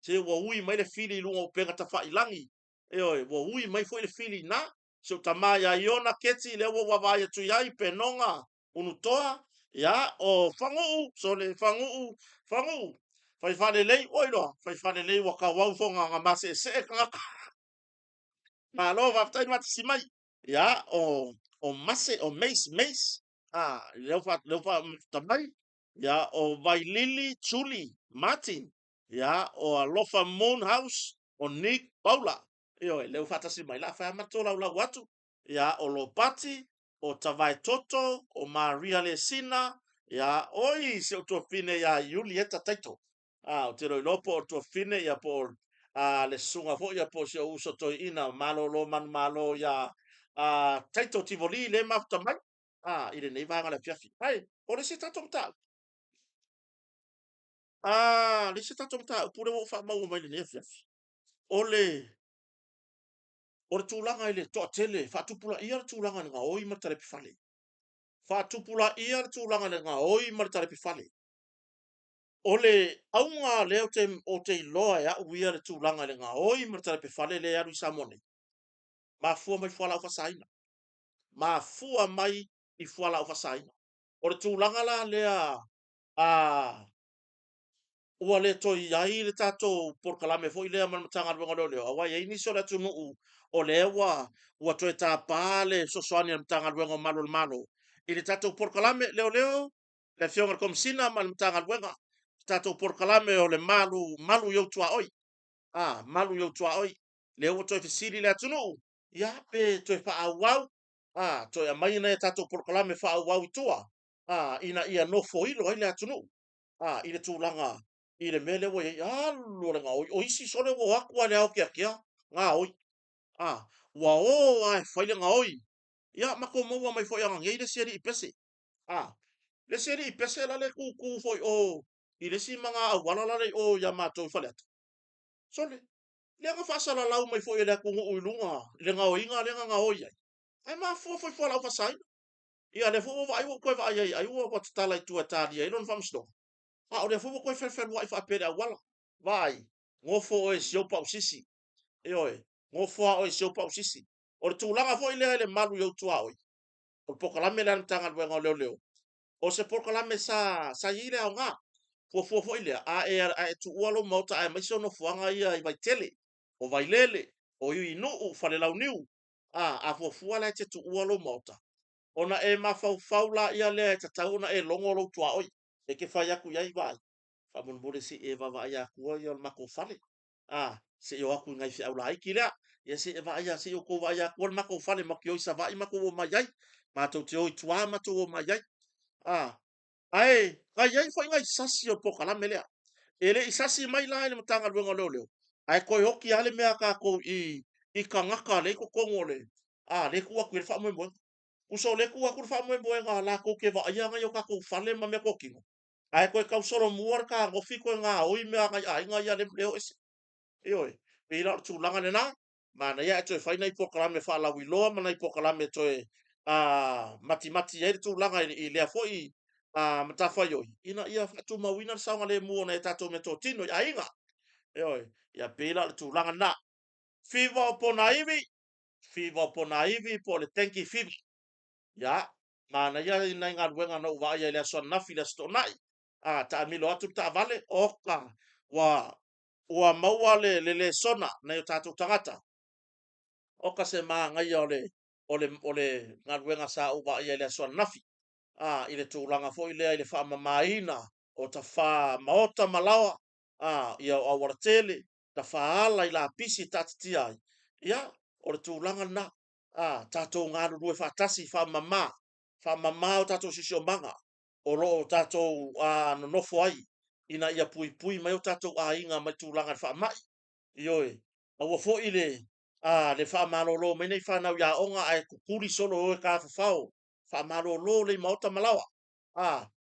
Se ua ui mai le fili lunga o penga ta whailangi. E oi, ua ui mai foi le fili na. Se o tamai a iona keti le ua wawai atu iai penonga unutoa. Ia o whanguu, so le whanguu. Fai whane lei, oi loa, fai whane lei waka wau fonga ngā mase e se e kangaka. Ma lo waftai mati si mai. Ia, o mase, o mace. Leu fa tamai. Ia, o Vailili Chuli Martin. Ia, o Alofa Moon House, o Nick Paula. Io, leu fata si mai la fa mato la watu. Ia, o Lopati, o Tavai Toto, o Maria Lesina. Ia, oi, se o tua fine ia Julieta Taito. O te roi lopo o tua fine ia por le sunga fo ia po se uso to ina malo lo man malo ya taito tivoli le mafta mai ile nei vanga la fiafi ai o le sita tomta le sita tomta pure mo fa mau mai le fiafi ole o le tulanga ile to tele fa tupula ia le tulanga nga oi ma tare pifale fa tupula ia le tulanga nga oi ma tare pifale ole aunga le o te loa ya uia le tulanga le nga oi ma tare pifale le aru samone mafua mai fuala fa saina mafua mai i fuala o fasaina o le tūlanga la lea ua le toi ai le tatou porkalame fo i lea manmatanga luenga leo leo awa i nisi o le tunu o le ua toi tāpā le sosoani le matanga luenga malo le malo i le tatou porkalame leo leo le fionga le komisina manmatanga luenga tatou porkalame o le malu iau tua oi malu iau tua oi le ua toi fesili le tunu ia pe toi fa awau toi mai na tatou porkalame fa awau tua ina ia no foilo ai le atunu i le tūlanga i le mele wo lo le ngau o isi sole wo aku le au kia nga oi wa o ai fai le ngau ia mako mo mai foi anga ngai le seri i pese le seri i pese la le ku foi o i le si manga awala la le o ya matou fale atu sole le nga fa sala lau mai foi le ku ngu ilunga le ngau inga le nga oi ai ma foi foi la fa sai ia le fo vai ko vai ai o ko tala tu atali ai lon famsto o le fo ko fer vai fa pere wala vai ngo fo e sio pa usisi e oi ngo fo o sio pa usisi o le tulaga fo ile malu yo tua oi o pokalame le tanga le leo leo o se pokalame sa ile au nga fo ile tu ualo mota ai mai so no fuanga ia i vai tele o vai lele o i no o fa le lau niu fo fuala te tu ualo mota ona e mafau la ia le ta tauna e longo lo tua oi e ke fai aku yai vai fa mon bole si e va vai aku oi o mako fale se yo aku ngai fi au lai kila ia se va ia se yo ko vai aku o mako fale mako yo sa vai mako o mai ai ma to te oi tua ma to o mai ai ai ai foi ngai sasi o poka la melea ele isasi mai la ele matanga luenga leo leo ai ko hoki ale mea ka ko i kangaka le ko kongole le ku aku le fa mo uso le ku aku fa mo nga la ko ke va ia nga yo ka ko fale ma me ko kingo ai ko ka soro muar ka go fi ko nga oi me nga ai nga ia le leo es e oi pe la tu langa le na ma na ia to fa na ipo kala me fa la wi lo ma na ipo kala me to mati ia tu langa i le fo i mata fa yo ina ia fa tu ma wina sa nga le mu na ta to me to tino ai nga e oi ia pe la tu langa na fiva po na ivi po le tenki fivi ya mana ia ina ngā ruenga na uwa ia le so na fila sto nai ta milo atu ta vale oka wa maua le sona na yo tatu tangata oka se ma ngai ole ngā ruenga sa uwa ia le so nafi ile tūlanga fo ile ile fa maina o ta fa maota malawa ia o waratele ta fa ala ila pisi tatitia ia o le tūlanga na tatou ngāru rue whātasi, whamama o tatou sisi o manga, o ro o tatou nonofo ai, ina ia pui pui mai o tatou a inga mai tūlanga whamai, ioe, a ua fo i le whamalolo, mai nei whanau ia onga ai kukuri solo o e ka whawhau, whamalolo le maota malawa,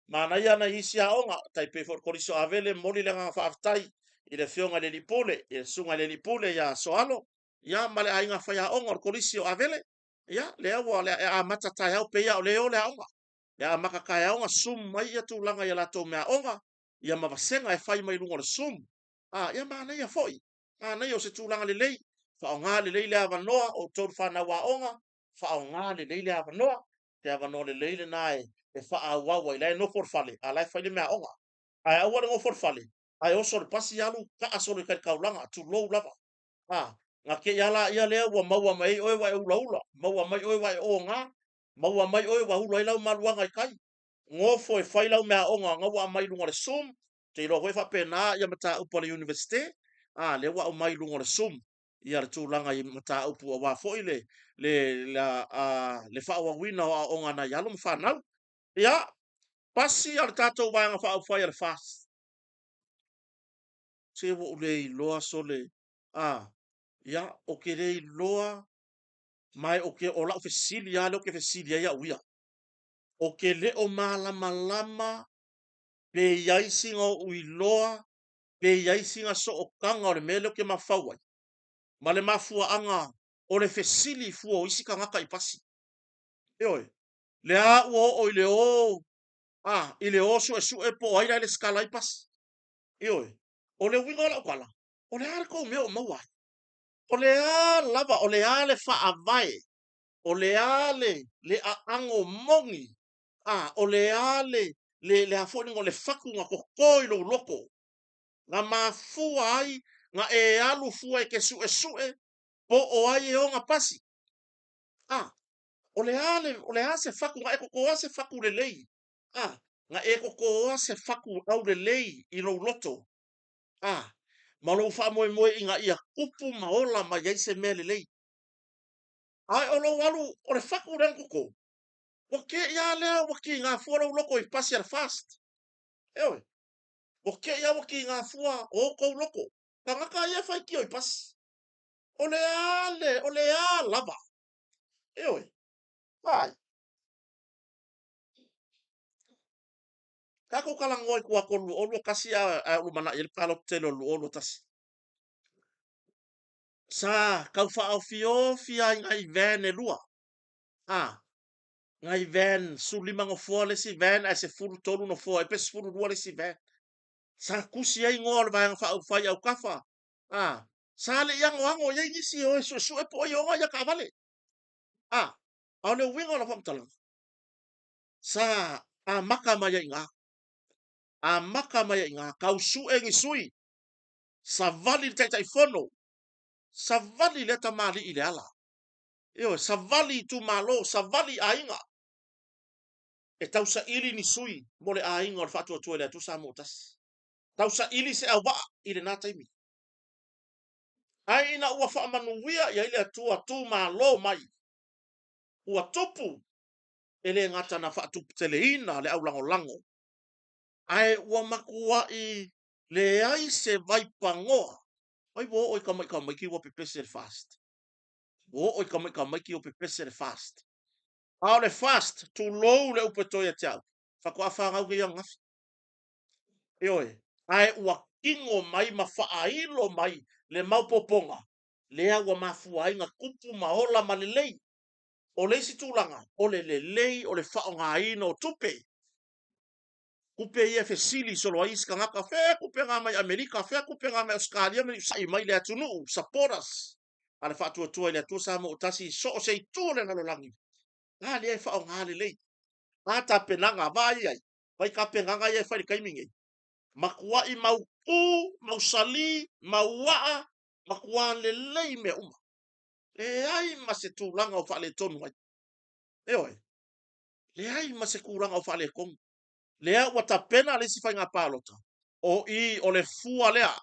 mana ia na isi a onga, tai pe for koriso avele moli le ngā whaafitai, i le fionga le lipule, i le sunga le lipule ia soalo, ia male a inga whaia onga o korisio avele, ia le awa le a matatai au pe ia o le o le onga, ia makakai onga sum mai ia tūlanga ia lato mea onga, ia mawasenga e whai mai lunga le sum, ia mana ia foi, mana ia o se tūlanga le lei, whaonga le lei le avanoa o tōru whanau a onga, whaonga le lei le avanoa, te avanoa le lei le nae, e whaawawa i lai no forfale, a lai whai le mea onga, ai awa le ngo forfale, ai oso le pasi alu, ka aso le kai kaulanga, tu lou lava, nga ke yala ia lea ua maua mai oe wa e ula ula, maua mai oe wa e o ngā, maua mai oe wa hula ilau maluanga i kai, ngofo e whai lau mea onga, nga wa mai lunga le sum, te ilo hoi whapena ia mata upa le universite, le wa o mai lunga le sum, ia le tūlanga i mata upu a wafo i le whaawawina o onga na yalo mwhanau, ia, pasi al tatou vanga wha whai al fast. Se wo ulei loa sole, ia, o ke rei loa, mai o ke o lau fesili ale o ke fesili ia uia. O ke le o malama lama, pe iaisi ngā ui loa, pe iaisi ngā so o kanga o le mele o ke mawhauai. Ma le mafua anga, o le fesili fua o isi ka ngaka i pasi. Eoi, le a ua o i le o, i le o su e po aira le skala i pasi. Eoi, o le winga o la ukala, o le arko meo mawai. O le a lava, o le a le wha vai, o le ale, le a ango mongi, o le ale, le hafoni ngo le faku nga kokoi lo loko, nga mafua ai, nga e alu fua e ke sue, po o ai e o nga pasi. O le a se faku, nga e koko a se faku le lei, nga e koko a se faku au le lei i lo loto, ma lo fa moe moe inga ia kupu maola ma yaise me le lei. Ai o lo walu, o le faku ren koko, o ke ia lea waki ngā fua lau loko i pasi al fast. Ewe, o ke ia waki ngā fua o kou loko. Ka ngaka ia whai ki o i pasi. O le a lava. Ewe, vai. Kako kalangoi kua kolu olu kasi a umana il kalop telo lu olu tasi. Sa, kau wha au fia ngai vene lua. Ngai ven su lima ngo fua le si ven a se furu tolu no fua e pes furu lua le si ven. Sa kusi ai ngol vai nga wha fai au kafa. Sa le yang wango ye nisi o su e po i onga ya ka vale. Au le winga la whamtalang. Sa a maka mai inga. A maka mai inga kau su e ngi sui. Sa vali tai tai fono. Sa vali le ta mali i le ala. Io, sa vali tu malo, sa vali a inga. E tau sa ili ni sui, mo le a inga o le whatua tua le tu sa motas. Tau sa ili se au waa i le nā taimi. Ai ina ua whaamanuia ia ile atua tu malo mai. Ua tupu. Ele ngata na whaatupu tele ina le au lango lango. Ai ua makua i le ai se vai pangoa. Ai wo oi kamai ki wa pepese le fast. Wo oi kamai ki o pepese le fast. Au le fast tu lou le upetoia tiau. Whakua whangau ki ang ngafi. Eoi. Ai ua kingo mai ma whaailo mai le maupoponga. Lea ua mafua inga kupu maola ma le lei. O le si tūlanga. O le lei o le whaonga ino tupe. Kupe ia fe sili solo ais ka ngaka fe kupe ngā mai Amerika fe kupe ngā mai Australia mai sai mai le atunu saporas. Ale whaatua tua le atua sa mo utasi so o sei tū le ngalolangi. Le e whaonga le lei. Ta penanga vai ai. Vai ka penanga ia whai kaimingi. Makua i mau ku, mau sali, mau waa, makua le lei me uma. Le ai ma se tūlanga o whale tonu ai. Eoi. Le ai ma se kūranga o whale kongu. Lea ua tapena le si whai ngā pālota. O le fua lea.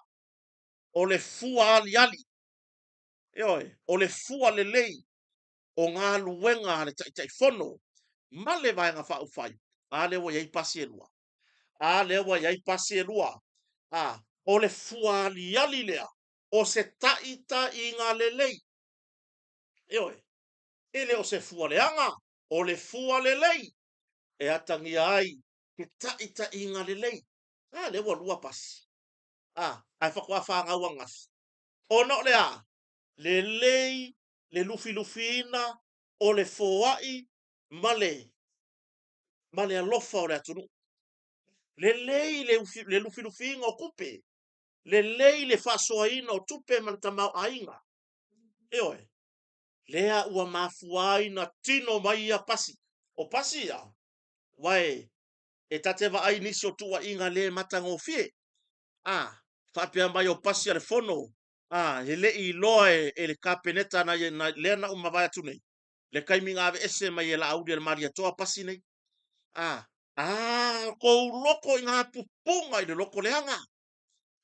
O le fua ali ali. Eoi. O le fua le lei. o ngā luenga le tai fono, ma le vaenga whaufai, a le wa iei pasi e lua, a le wa iei pasi e lua, o le fualiali lea, o se taita i ngā lelei, eoe, ele o se fualeanga, o le fualelei, e atangia ai, ke taita i ngā lelei, le wa lua pasi, ai whakua whangau angas, o no lea, lelei, le lufi-lufina, o le foai, ma le alofa o le atunu. Lelei le lufi-lufinga o kupe. Lelei le whasoaina o tupe ma le tamau ainga. Eoe, lea ua mafuaina tino mai a pasi. O pasi a, wae, e tatewa ai nisi o tua inga le matangofie. Whapea mai o pasi a le fono. He le i loe e le kapeneta na lea na umawai atu nei. Le kaiminga ave ese mai e la audi al maria toa pasi nei. Kou loko i ngā pupunga i le loko leanga.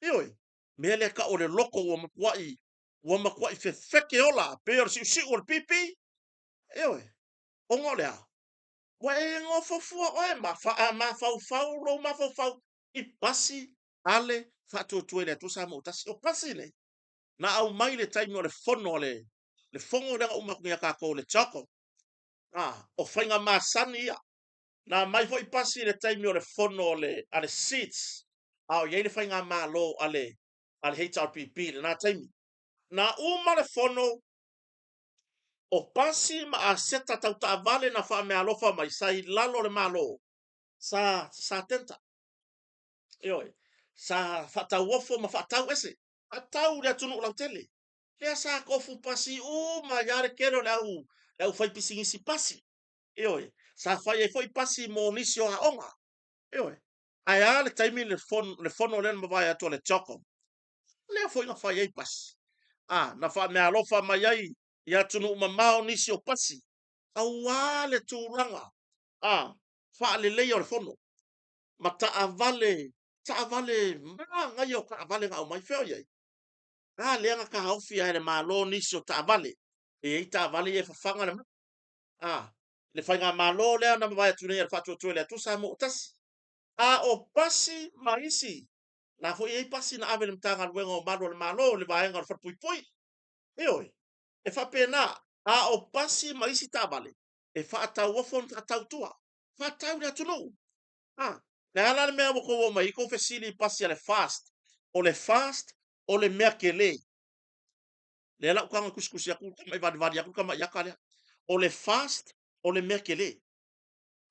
Ioi, mea le ka o le loko ua makuai fefeke ola, pe o le si o le pipi. Ioi, o ngolea. Wa e ngofofua oe ma fau lo ma fau i pasi ale fatu tuele tu sa mo tasi o pasi nei. Na au mai le taimi o le fono le fongo le o makuia ka ko le choko. O fainga masani ia. Na mai foi pasi le taimi o le fono ale seats. Au ye le fainga malo ale HRPP le na taimi. Na uma le fono o pasi ma a seta tau ta vale na fa me alofa mai sai lalo le malo. Sa tenta. Ioi. Sa fatau wofo ma fatau ese. Atau le tunu la tele. Le sa kofu pasi ma yare kero le au fai pisingisi pasi. Ioi. Sa fai e foi pasi mo nisio a onga. Ioi. Ai ale taimi le fono le mawai atu le choko. Le foi na fai e pasi. Na fa me alofa mai ai ia tunu mamao nisi o pasi. Au ale tūranga. Fa le lei o le fono. Ma ta avale, ngai o ka avale ngau mai feo iei. Leanga ka haufi ai le malo nisi o ta avale. E ta avale e fafanga le le fai ngā malo lea na mawai atu nei e fatu atu le atu sa mo tasi. O pasi maisi. Na fo iei pasi na ave le mtanga luenga o malo le vaenga o le fatpui. Eoi. E fa pena. O pasi maisi ta avale. E fa atau wafon ta atau tua. Fa atau le atu nou. Le ala le mea wako wama i ko fesili pasi ale fast. O le fast, o le mea ke le. Le ala ukanga kusikusi aku, mai vadi aku kama yaka lea. O le fast, o le mea ke le.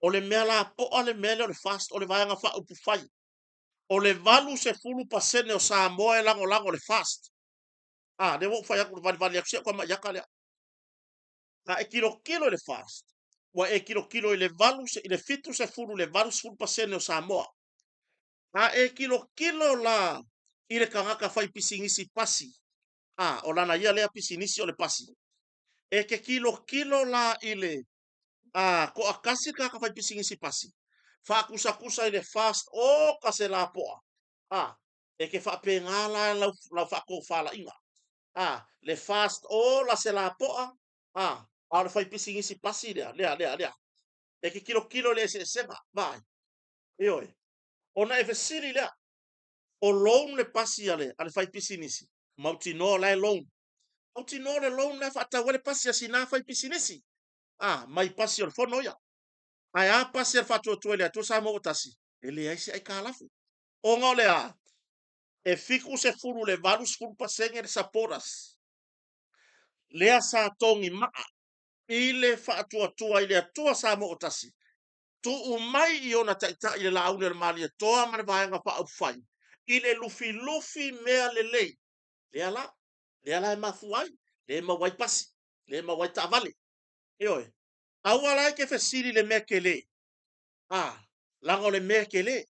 O le mea la po o le mea le o le fast, o le vayanga fa upu fai. O le valu se fulu pasene o Samoa e lango le fast. Le wo fai aku vadi aku sia kama yaka lea. E kilo le fast. Wa e kilo i le valu se, i le fitu se fulu le valu se fulu pasene o Samoa. E kilo la i le kangaka fai pisingisi pasi. O lana ia lea pisinisi o le pasi. E ke kilo la i le ko akasi kaka fai pisingisi pasi. Fa kusa i le fast o kase la poa. E ke fa pengala lau fa ko fala inga. Le fast o la se la poa. A le fai pisingisi pasi lea. E ke kilo le se sema. Vai. Ioi. Ona e fesiri lea. O loan le pasi ale fai pisinisi. Mauti no lai loan. Mauti no le loan le fata wale pasi asina fai pisinisi. Mai pasi o le fono ia. Ai a pasi al fatu o tuele atu sa mo otasi. Ele aisi ai kalafu. O ngau lea. E fiku se furu le valus furu pasenge le saporas. Lea sa tongi maa. Ile fatu atua ile atua sa mo otasi. Tu umai i ona taita ile laune le mali toa mane vaenga pa upfai. Ile lufi mea lelei. Lea la e mafuai. Le mawai pasi. Le mawai tavale. Ioi. Aua lai ke fesili le mea kele. Lango le mea kele.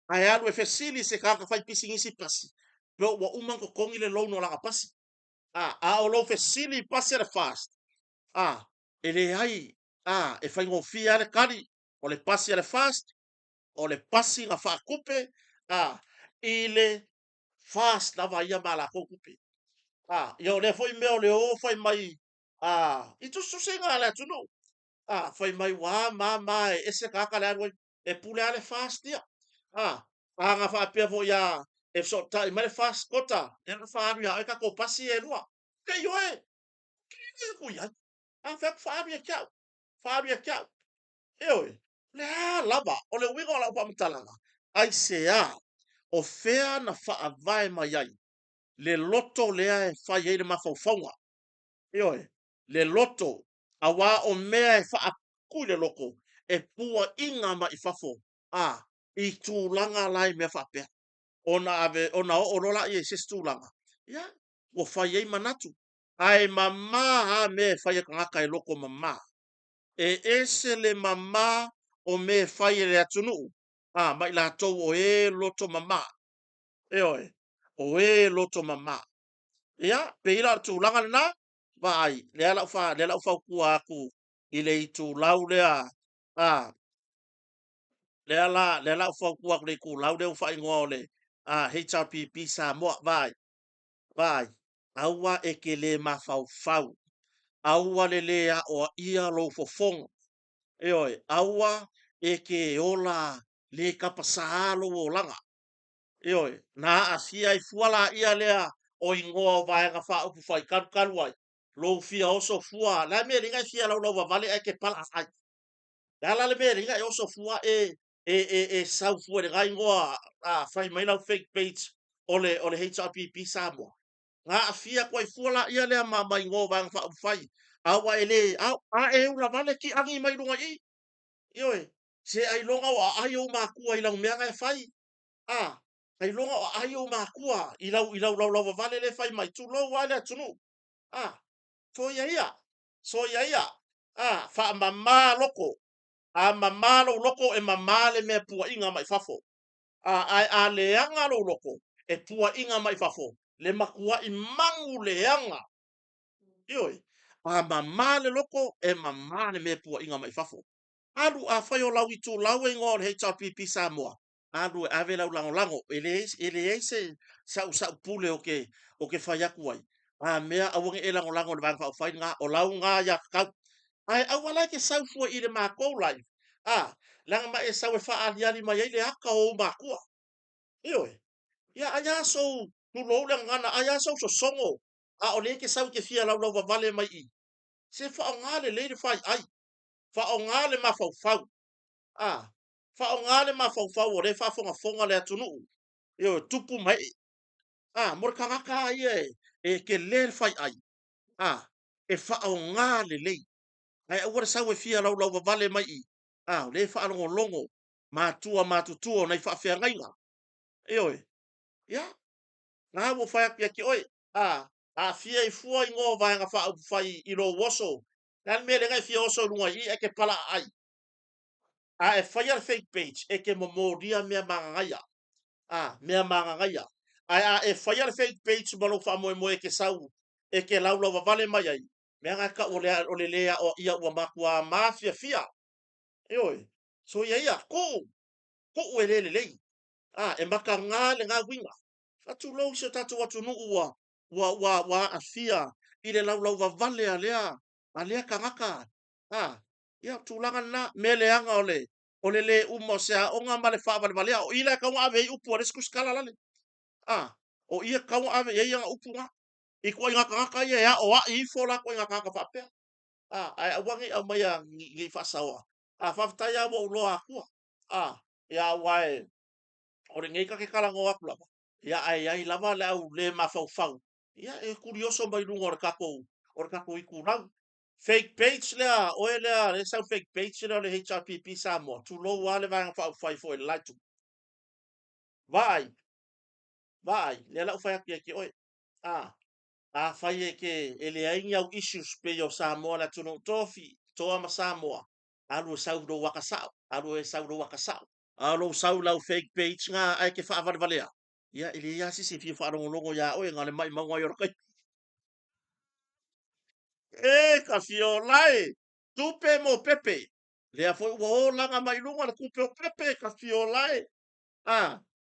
Ai alu e fesili se kaka fai pisingisi pasi. Pero wa umang ko kongi le lono langa pasi. O lo fesili pasi le fast. Ele ai. E fai ngofia le kari. O le pasi le fast. O le pasi nga fa kupe. Ile fast na vai ia mala ko kupe. Yo le foi mea o le o fai mai itu susenga le tunu. Fai mai wa mama e se kaka le anu e pule ale fast dia. Nga fa apia vo ya e so ta i mai fast kota. E na fa anu ya e ka ko pasi e lua. Ke yo e ku ya. Fa fa anu ya kia. Fa anu ya kia. E oi. Le lava o le wingo la pa mtalanga. Ai se o fea na fa avai mai ai. Le loto lea e fa ye le mafaufaunga. Ioe, le loto, a wā o mea e wha a kui le loko, e pua inga ma i fafo, i tūlanga lai mea whapea. Ona o rola i e ses tūlanga. Ia, o whai ei manatu. Ai mamā a me whai e kangaka e loko mamā. E ese le mamā o me whai e le atunu. Mai la tau o e loto mamā. Eoe, o e loto mamā. Ia, pe ila tūlanga na, vai le la fa ku aku ile itu lau lea le la fa ku aku le ku lau le fa ingole HRPP sa mo vai aua e ke le ma fau aua le o ia lo fo fong e oi aua e ke ola le kapasalo o langa e oi na asia i fuala ia lea o ingoa vai nga fa upu fai karu ai lo fia oso fua la me ringa fia lo vale ai ke pala ai la me ringa oso fua e sau fua de gai ngoa fai mai na fake page ole HRPP samo nga fia ko fua la ia le ma mai ngo bang fa fai awa ele e ula vale ki angi mai lunga i ioe se ai longa wa ai o ma ku ai la me nga fai ai longa ai o ma ku i lau vale le fai mai tu lo wale tunu so ia ia fa mama loko mama loko e mama le me pua inga mai fafo a leanga lo loko e pua inga mai fafo le makua i mangu leanga ioi mama le loko e mama le me pua inga mai fafo alu a fai o lau i tu lau e ngor HRPP Samoa alu e ave lau lango ele eise sa pule o ke fai aku ai mea awange e lango le bang fai nga o lau nga ya kau ai awala ke sau fu i le mako lai langa ma e sau e fa ali mai ele aka o makua ioi ya aya so tu lo le ngana aya so so songo o le ke sau ke fia lau vale mai i se fa ngale le fai ai fa ngale ma fau fa ngale ma fau o le fa fonga le atunu yo tupu mai mor kanga ka ye e ke le fai ai e fa ngale le ai ora sa we fia lau vale mai i le fa longo matutua nei fa fia ngainga oi ya na mo fa ya ki oi fia i fua i ngo va nga fa fai i lo woso dan me le ngai fia oso lunga i e ke pala ai e fai al fake page e ke momoria me mangaya me mangaya ai e fai al fake page mo lo fa mo e ke sau e ke lau vale mai ai me nga ka o le lea o ia ua makua mafia fia oi so ia ko o le e maka ngā le ngā winga atu lo se tatu atu nu wa afia i le lau vale a lea kangaka ia tulanga na me le anga ole le umo se a onga ma le fa vale o ila ka wa ve upu o reskus kala lale o ia ka wa ve ia upu nga i ko nga kangaka ia o i fola ko nga kangaka fa pe ai wangi a mai ngi fa sawa fa taya mo lo aku ya wai ore ngai ka ke kala ngo aku lava ia ai lava le au le ma fau ia e curioso mai lungo or kako i kurau fake page le sa fake page le HRPP Samoa tu lo wale va fa fai foi la tu vai le la fa ki oi fai e ke ele ai au issues pe yo Samoa la tu no tofi to ama Samoa alu sau do wakasau alu e sau do wakasau alo sau lau fake page nga ai ke fa valea ia ele ia si fi fa longo ya oi ngale mai mau yo kai ka fiolai tupe mo pepe le foi o langa mai lunga le tupe o pepe ka fiolai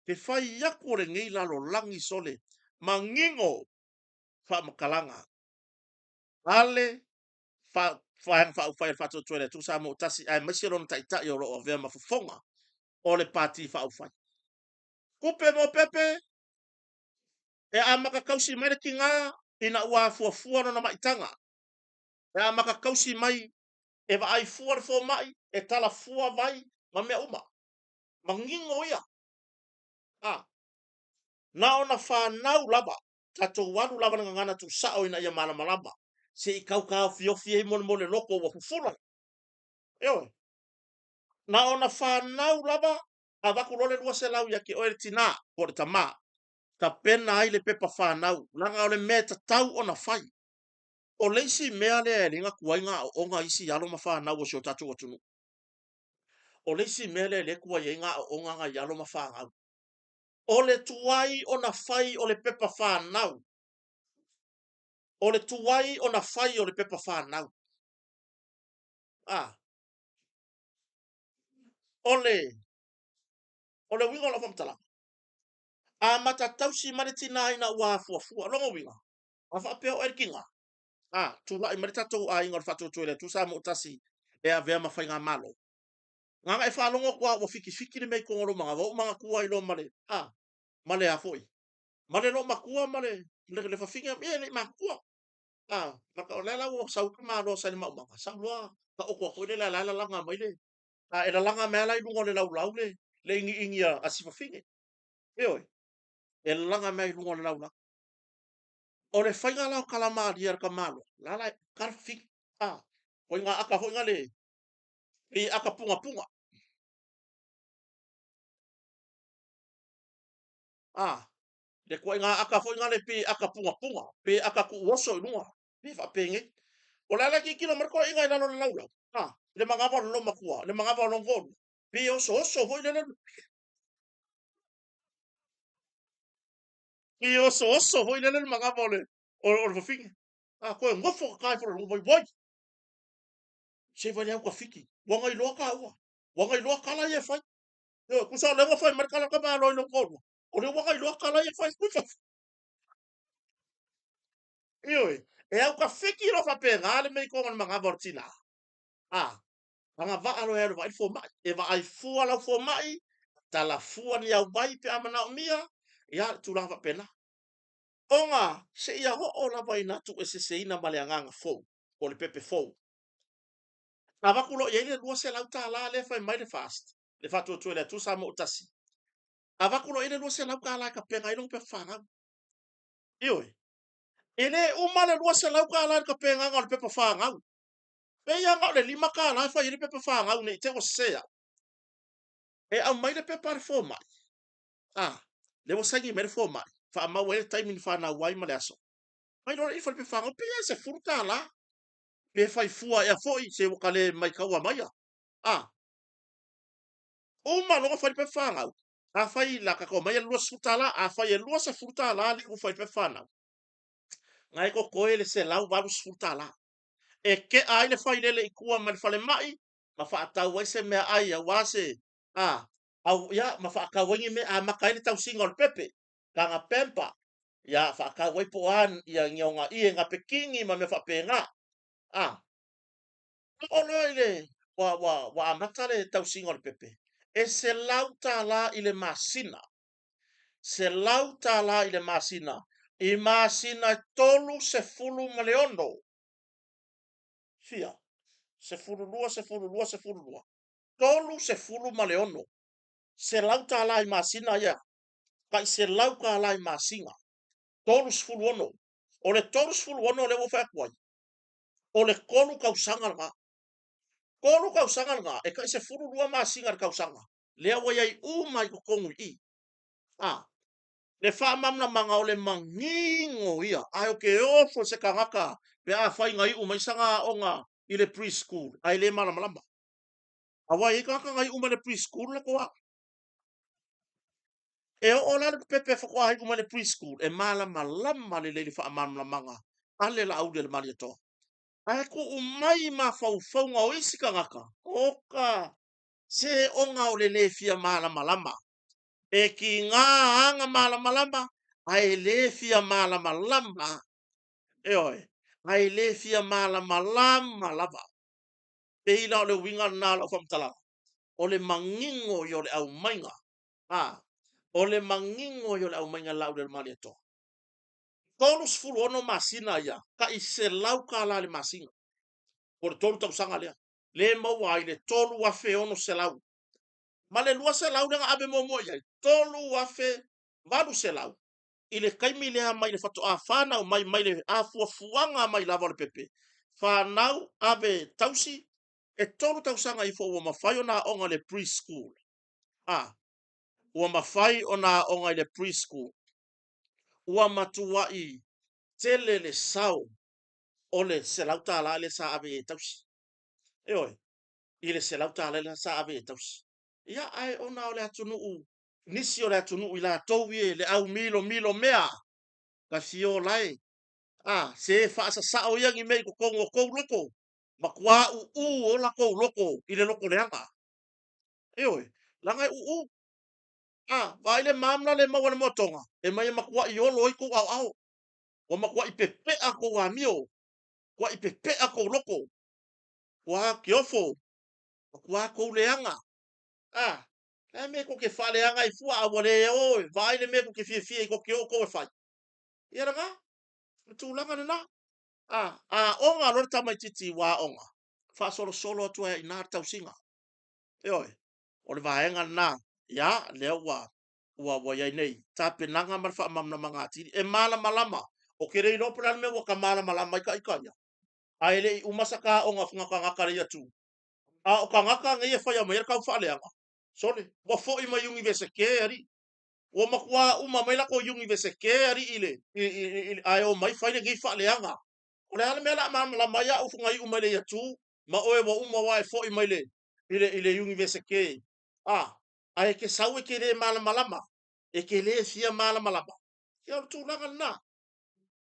te fai yaku le ngai lalo langi sole mangingo fa makalanga ale fa fatu tuele tu sa mo tasi ai masiro ta ita yo ro ve ma fonga o le pati fa fai kupe mo pepe e a maka kausi mai ki nga ina ua fua no na maitanga e a maka kausi mai e va ai fua fo mai e tala fua vai ma me uma mangingo ia a na ona fa nau lava tato walu lava nga ngana tu sa o ina ia mala malamba se i kau fio mo le loko wa fufula yo na ona fa nau lava a va kulole lua se lau ya ki o tina por tama ta pena ai le pepa fa nau langa ole meta tau ona fai o leisi mea le ringa kuainga o nga isi yalo ma fa nau o sio tatu o tunu o leisi mea le kua yenga o nga yalo ma fa nau o le tuai ona fai o le pepa fa nau o le tuai ona fai o le pepa fa nau ah ole winga la famtala a mata tausi mare tina ina wa fua longo winga a fa pe o erkinga tu la i mare tatu a inga fa tu le tu sa mo tasi e a vea ma fa nga malo nga e fa longo kwa wo fiki me ko ngoro mga kuwa ilo male male a foi male no makua male le fa finga me le makua maka o lela wo sau ka malo sa ni ma sa lo ka o ko le la nga mai le e la langa me la i lungo le lau le ingi a si fa finga e e langa mai lungo na launa o le fainga lau kalama di ar kamalo la karfi o inga aka ho inga le i aka punga le ko inga aka ho inga le pi aka punga pe aka ku woso lunga pe fa penge o la ki kilo marko inga na no laula le manga va lo makua le manga va lo ngol pe oso ho le pe oso ho le manga va le o fa finga ko ngofo ka fo lo boy se vai au ka fiki wanga i loka ua wanga i loka la ye fai yo ku sa le ngo fai mar kala ka ba lo no ko o le wanga i loka la ye fai ku fa yo e au ka fiki lo fa pe ngale me ko manga vortina anga va alo e vai fo mai e va ai fu ala fo mai tala fu ani au vai pe amana o mia ya tu la va pena onga se ia ho o la vai na tu se ina male anga fo o le pepe fo ava kulo ye le lua se lau ta la le fai mai le fast le fatu tu le tu sa mo tasi ava kulo ile lua se lau ka la ka penga ilo pe fanga io ele uma le lua se lau ka la ka penga ngol pe fanga pe ya ngol le lima ka la fai ile pe fanga ne te o sea e au mai le pe par forma le mo sangi mer forma fa ma we time in fa na wai ma le aso mai lo i fa pe fanga pe ya se furta la pe fai fua ya foi se o kale mai ka wa mai uma no fa pe fanga a fai la ka ko mai lua sutala a fai lua se furtala li ku fai pe fana ngai ko ko ele se lau valu sfurtala e ke ai le fai le ikua ma le fale mai ma fa ta wa se me ai ya wase au ya ma fa ka wengi me a ma kai le tau single pepe ka nga pempa ya fa ka wai po an ya nyonga i nga pekingi ma me fa pe nga o no ile wa matale tau single pepe e se lau ta la ile masina se lauta la i le masina. I masina tolu se fulu maleono. Fia. Se fulu lua, se fulu lua, se fulu lua. Tolu se fulu maleono. Se lauta la i masina ya. Kai se lauka la i masina. Tolu se fulu ono. O le tolu se fulu ono le wo fa kwai. O le kolu kausanga nga. Kolu kausanga nga. E kai se fulu lua masina kausanga. Lea wa yai umai ko kongu i. Le fa mamna manga o le mangingo ia ai o ke ofo se kangaka pe a fai ngai u mai sanga o nga i le preschool ai le mala malamba awa i ka ngai u mai le preschool le ko e o la le pepe fo ko ai u mai le preschool e mala malamba le fa mamna manga ale la au le mali to ai ko u mai ma fau nga o isi kangaka oka se o nga o le fia mala malamba e ki ngā anga mala malamba ai le fia mala malamba e oi ai le fia malama lava pe ila le winga na la famtala o le mangingo yo le au mainga o le mangingo yo le au mainga lau le mali to tolu sfulu ono masina ya ka i se lau ka la le masinga por tolu tau sanga le mau ai le tolu wa fe ono se lau ma le lua se lau nga abe mo ya tolu wa fe valu se lau i le kaimi lea mai le fatu a whanau mai le a fuanga mai lava le pepe whanau ave tausi e tolu tausanga i fo ua mawhai o na onga le preschool ua mawhai o na onga i le preschool ua matua i tele le sau o le selau tala le sa ave e tausi e oi i le selau tala le sa ave e tausi ia ai ona o le atunu nisi o le atunu i la tou le au milo mea ka fio lai se fa sa o yang i mei ko ko loko ma kwa o la ko loko i le loko leanga e oi langa vai le mamna le mawa le motonga e mai ma kwa i olo i ko au o ma kwa i pepe a ko wa mio kwa i pepe a ko loko kwa kiofo kwa ko leanga e me ko ke fa leanga i fua a wale o vai le me ko ke fie ko ke o ko e fai ia ranga tu langa na onga lor tamai titi wa onga. Fa solo atu e ina tau singa. E oi. O le vaenga na. Ya, lea ua ia nei. Ta penanga mar fa mamna manga ati. E mala malama. O kere ino pera me wa ka mala malama i kanya. Ai le umasaka onga funga ka ngaka le atu. O ka ngaka ngai e fai mai ka fa leanga. Sole. Wa fo i mai yungi vese ke ari. O makua uma mai la ko yungi vese ke ari ile. Ai o mai fai le ngai fa leanga. O le ala mela la maya u funga i umele ya tu ma oe wa uma wa e fo i maile ile university ke ai ke sau ke le mala malama e ke le sia mala malama ya tu langa na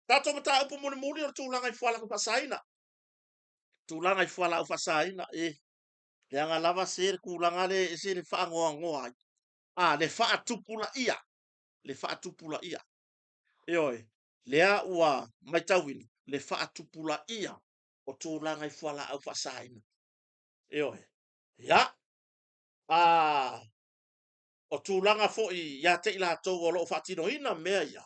ta to mata upu muni muni tu langa i fala ko saina tu langa i fala fa saina ya nga lava ser ku langa le ser fa ngo le fa tupula ia e oi lea ua mai tawini le faatupula ia o tūlanga i fuala au fasaina. E oi. Ia. O tūlanga fo i ia te ila tau o loo fatino ina mea ia.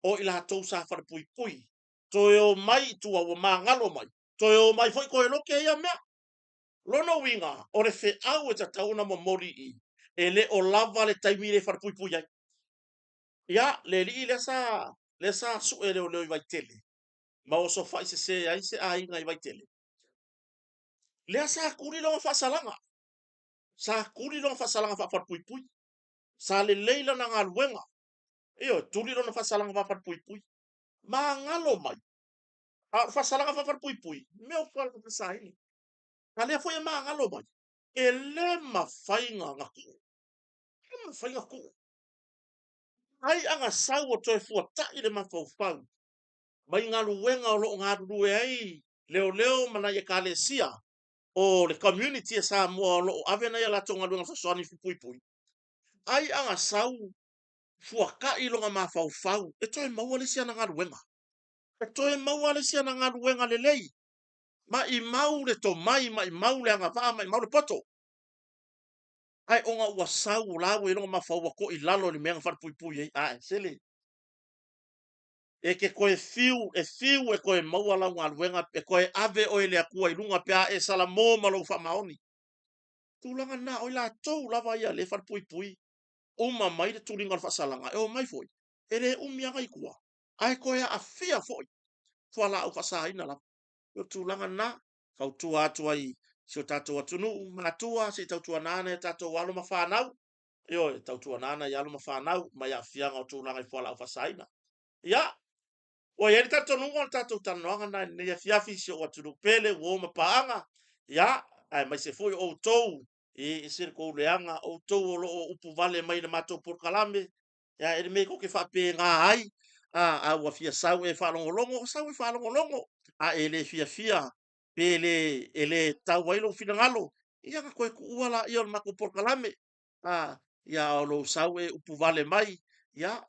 O ila tau sa whare pui pui. Toi o mai tua o mangalo mai. Toi o mai foi koe loke ia mea. Lono winga o le fe au e tauna mo mori i. E le o lava le taimi le whare pui pui ai. Ia, le li le sa su e leo leo i vai tele. Ma o so fai se ai se ai ngai vai tele. Lea sa kuri longa fa salanga. Sa kuri longa fa salanga fa far pui pui. Sa le leila na ngaluenga. Eo, turi longa fa salanga fa far pui pui. Ma ngalo mai. Fa salanga fa far pui pui. Meo fa fa sa ini. Ka lea foi ma ngalo mai. E le ma fai nga ngaku. E ma fai ngaku. Ai anga sau o toi fuata i le ma fau fau. Mai ngaluenga o lo ngaduru e ai. Leo mana ye kalesia. O le community e sa mua lo ave na la tonga lunga fa soni fu pui pui ai anga sau fuaka i longa ma fau fau e toi maua le sia na ngaruenga e toi maua le sia na ngaruenga le lei ma i mau le to mai ma i mau le anga va ma i mau le poto ai onga ua sau la we longa ma fau ko i lalo ni menga fa pui pui ai sele e ke koe fiu e koe maua la ngaruenga e koe ave o ile akua i lunga pea e sala mo malo fa maoni tulanga na o la tou lava ia le far pui pui uma mai le tulinga fa salanga e o mai foi e le umia ngai kua ai ko ia afia foi fo la o fa ina la o tulanga na ka tu atu ai so tato atu no matua se tatu nana tato walo ma fa nau e o tatu nana ya lo ma fa nau mai afia nga tulanga fo la o fa ina ya o ye tato no ngon tato tanoanga na ne ya fiafi so o tu pele wo ma paanga ya ai mai se foi o tou e sir ko leanga o tou o upu vale mai na mato por kalame ya e me ko ke fa pe nga ai wa fia sau e fa longo longo ele fia pele ele tau wai lo fina ngalo ia ka ko wala ia ma ko por kalame ya lo sau e upu vale mai ya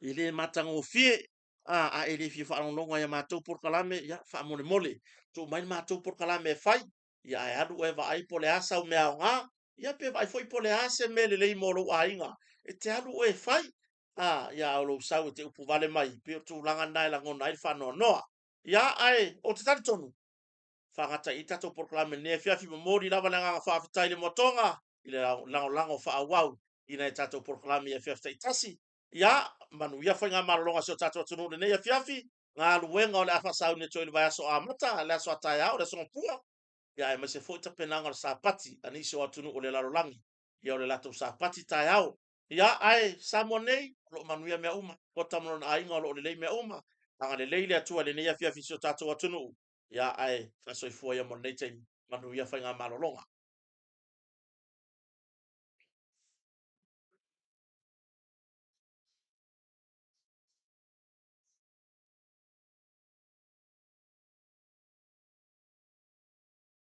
ele matango fie a ele fi fa longa ya matou por kalame ya fa mole mole tu mai matou por kalame fai ya e adu e va ai pole asa o mea nga ya pe vai foi pole asa me le mo lo ainga e te adu e fai ya o lo sau te upu vale mai pe tu langa nai la ngona ai fa no no ya ai o te tali tonu whangata i tato proklame ne fiafi mori lava na nganga whaafitai le motonga i le lango whaawau i nei tato proklame i fiafi tasi ia manu ia whainga maralonga so tato atunu le nei fiafi ngā luenga o le awha sau ne toi le vai aso amata le aso atai au le aso ngapua ia e maise fo ita penanga le sapati ani so atunu o le larolangi ia o le lato sapati tai au ia ai samonei lo manu ia mea uma ko tamono na ainga lo le lei mea uma anga le leile atua le nei fiafi so tato atunu ia ai fa soifua ia mo nei te manu ia whainga malolonga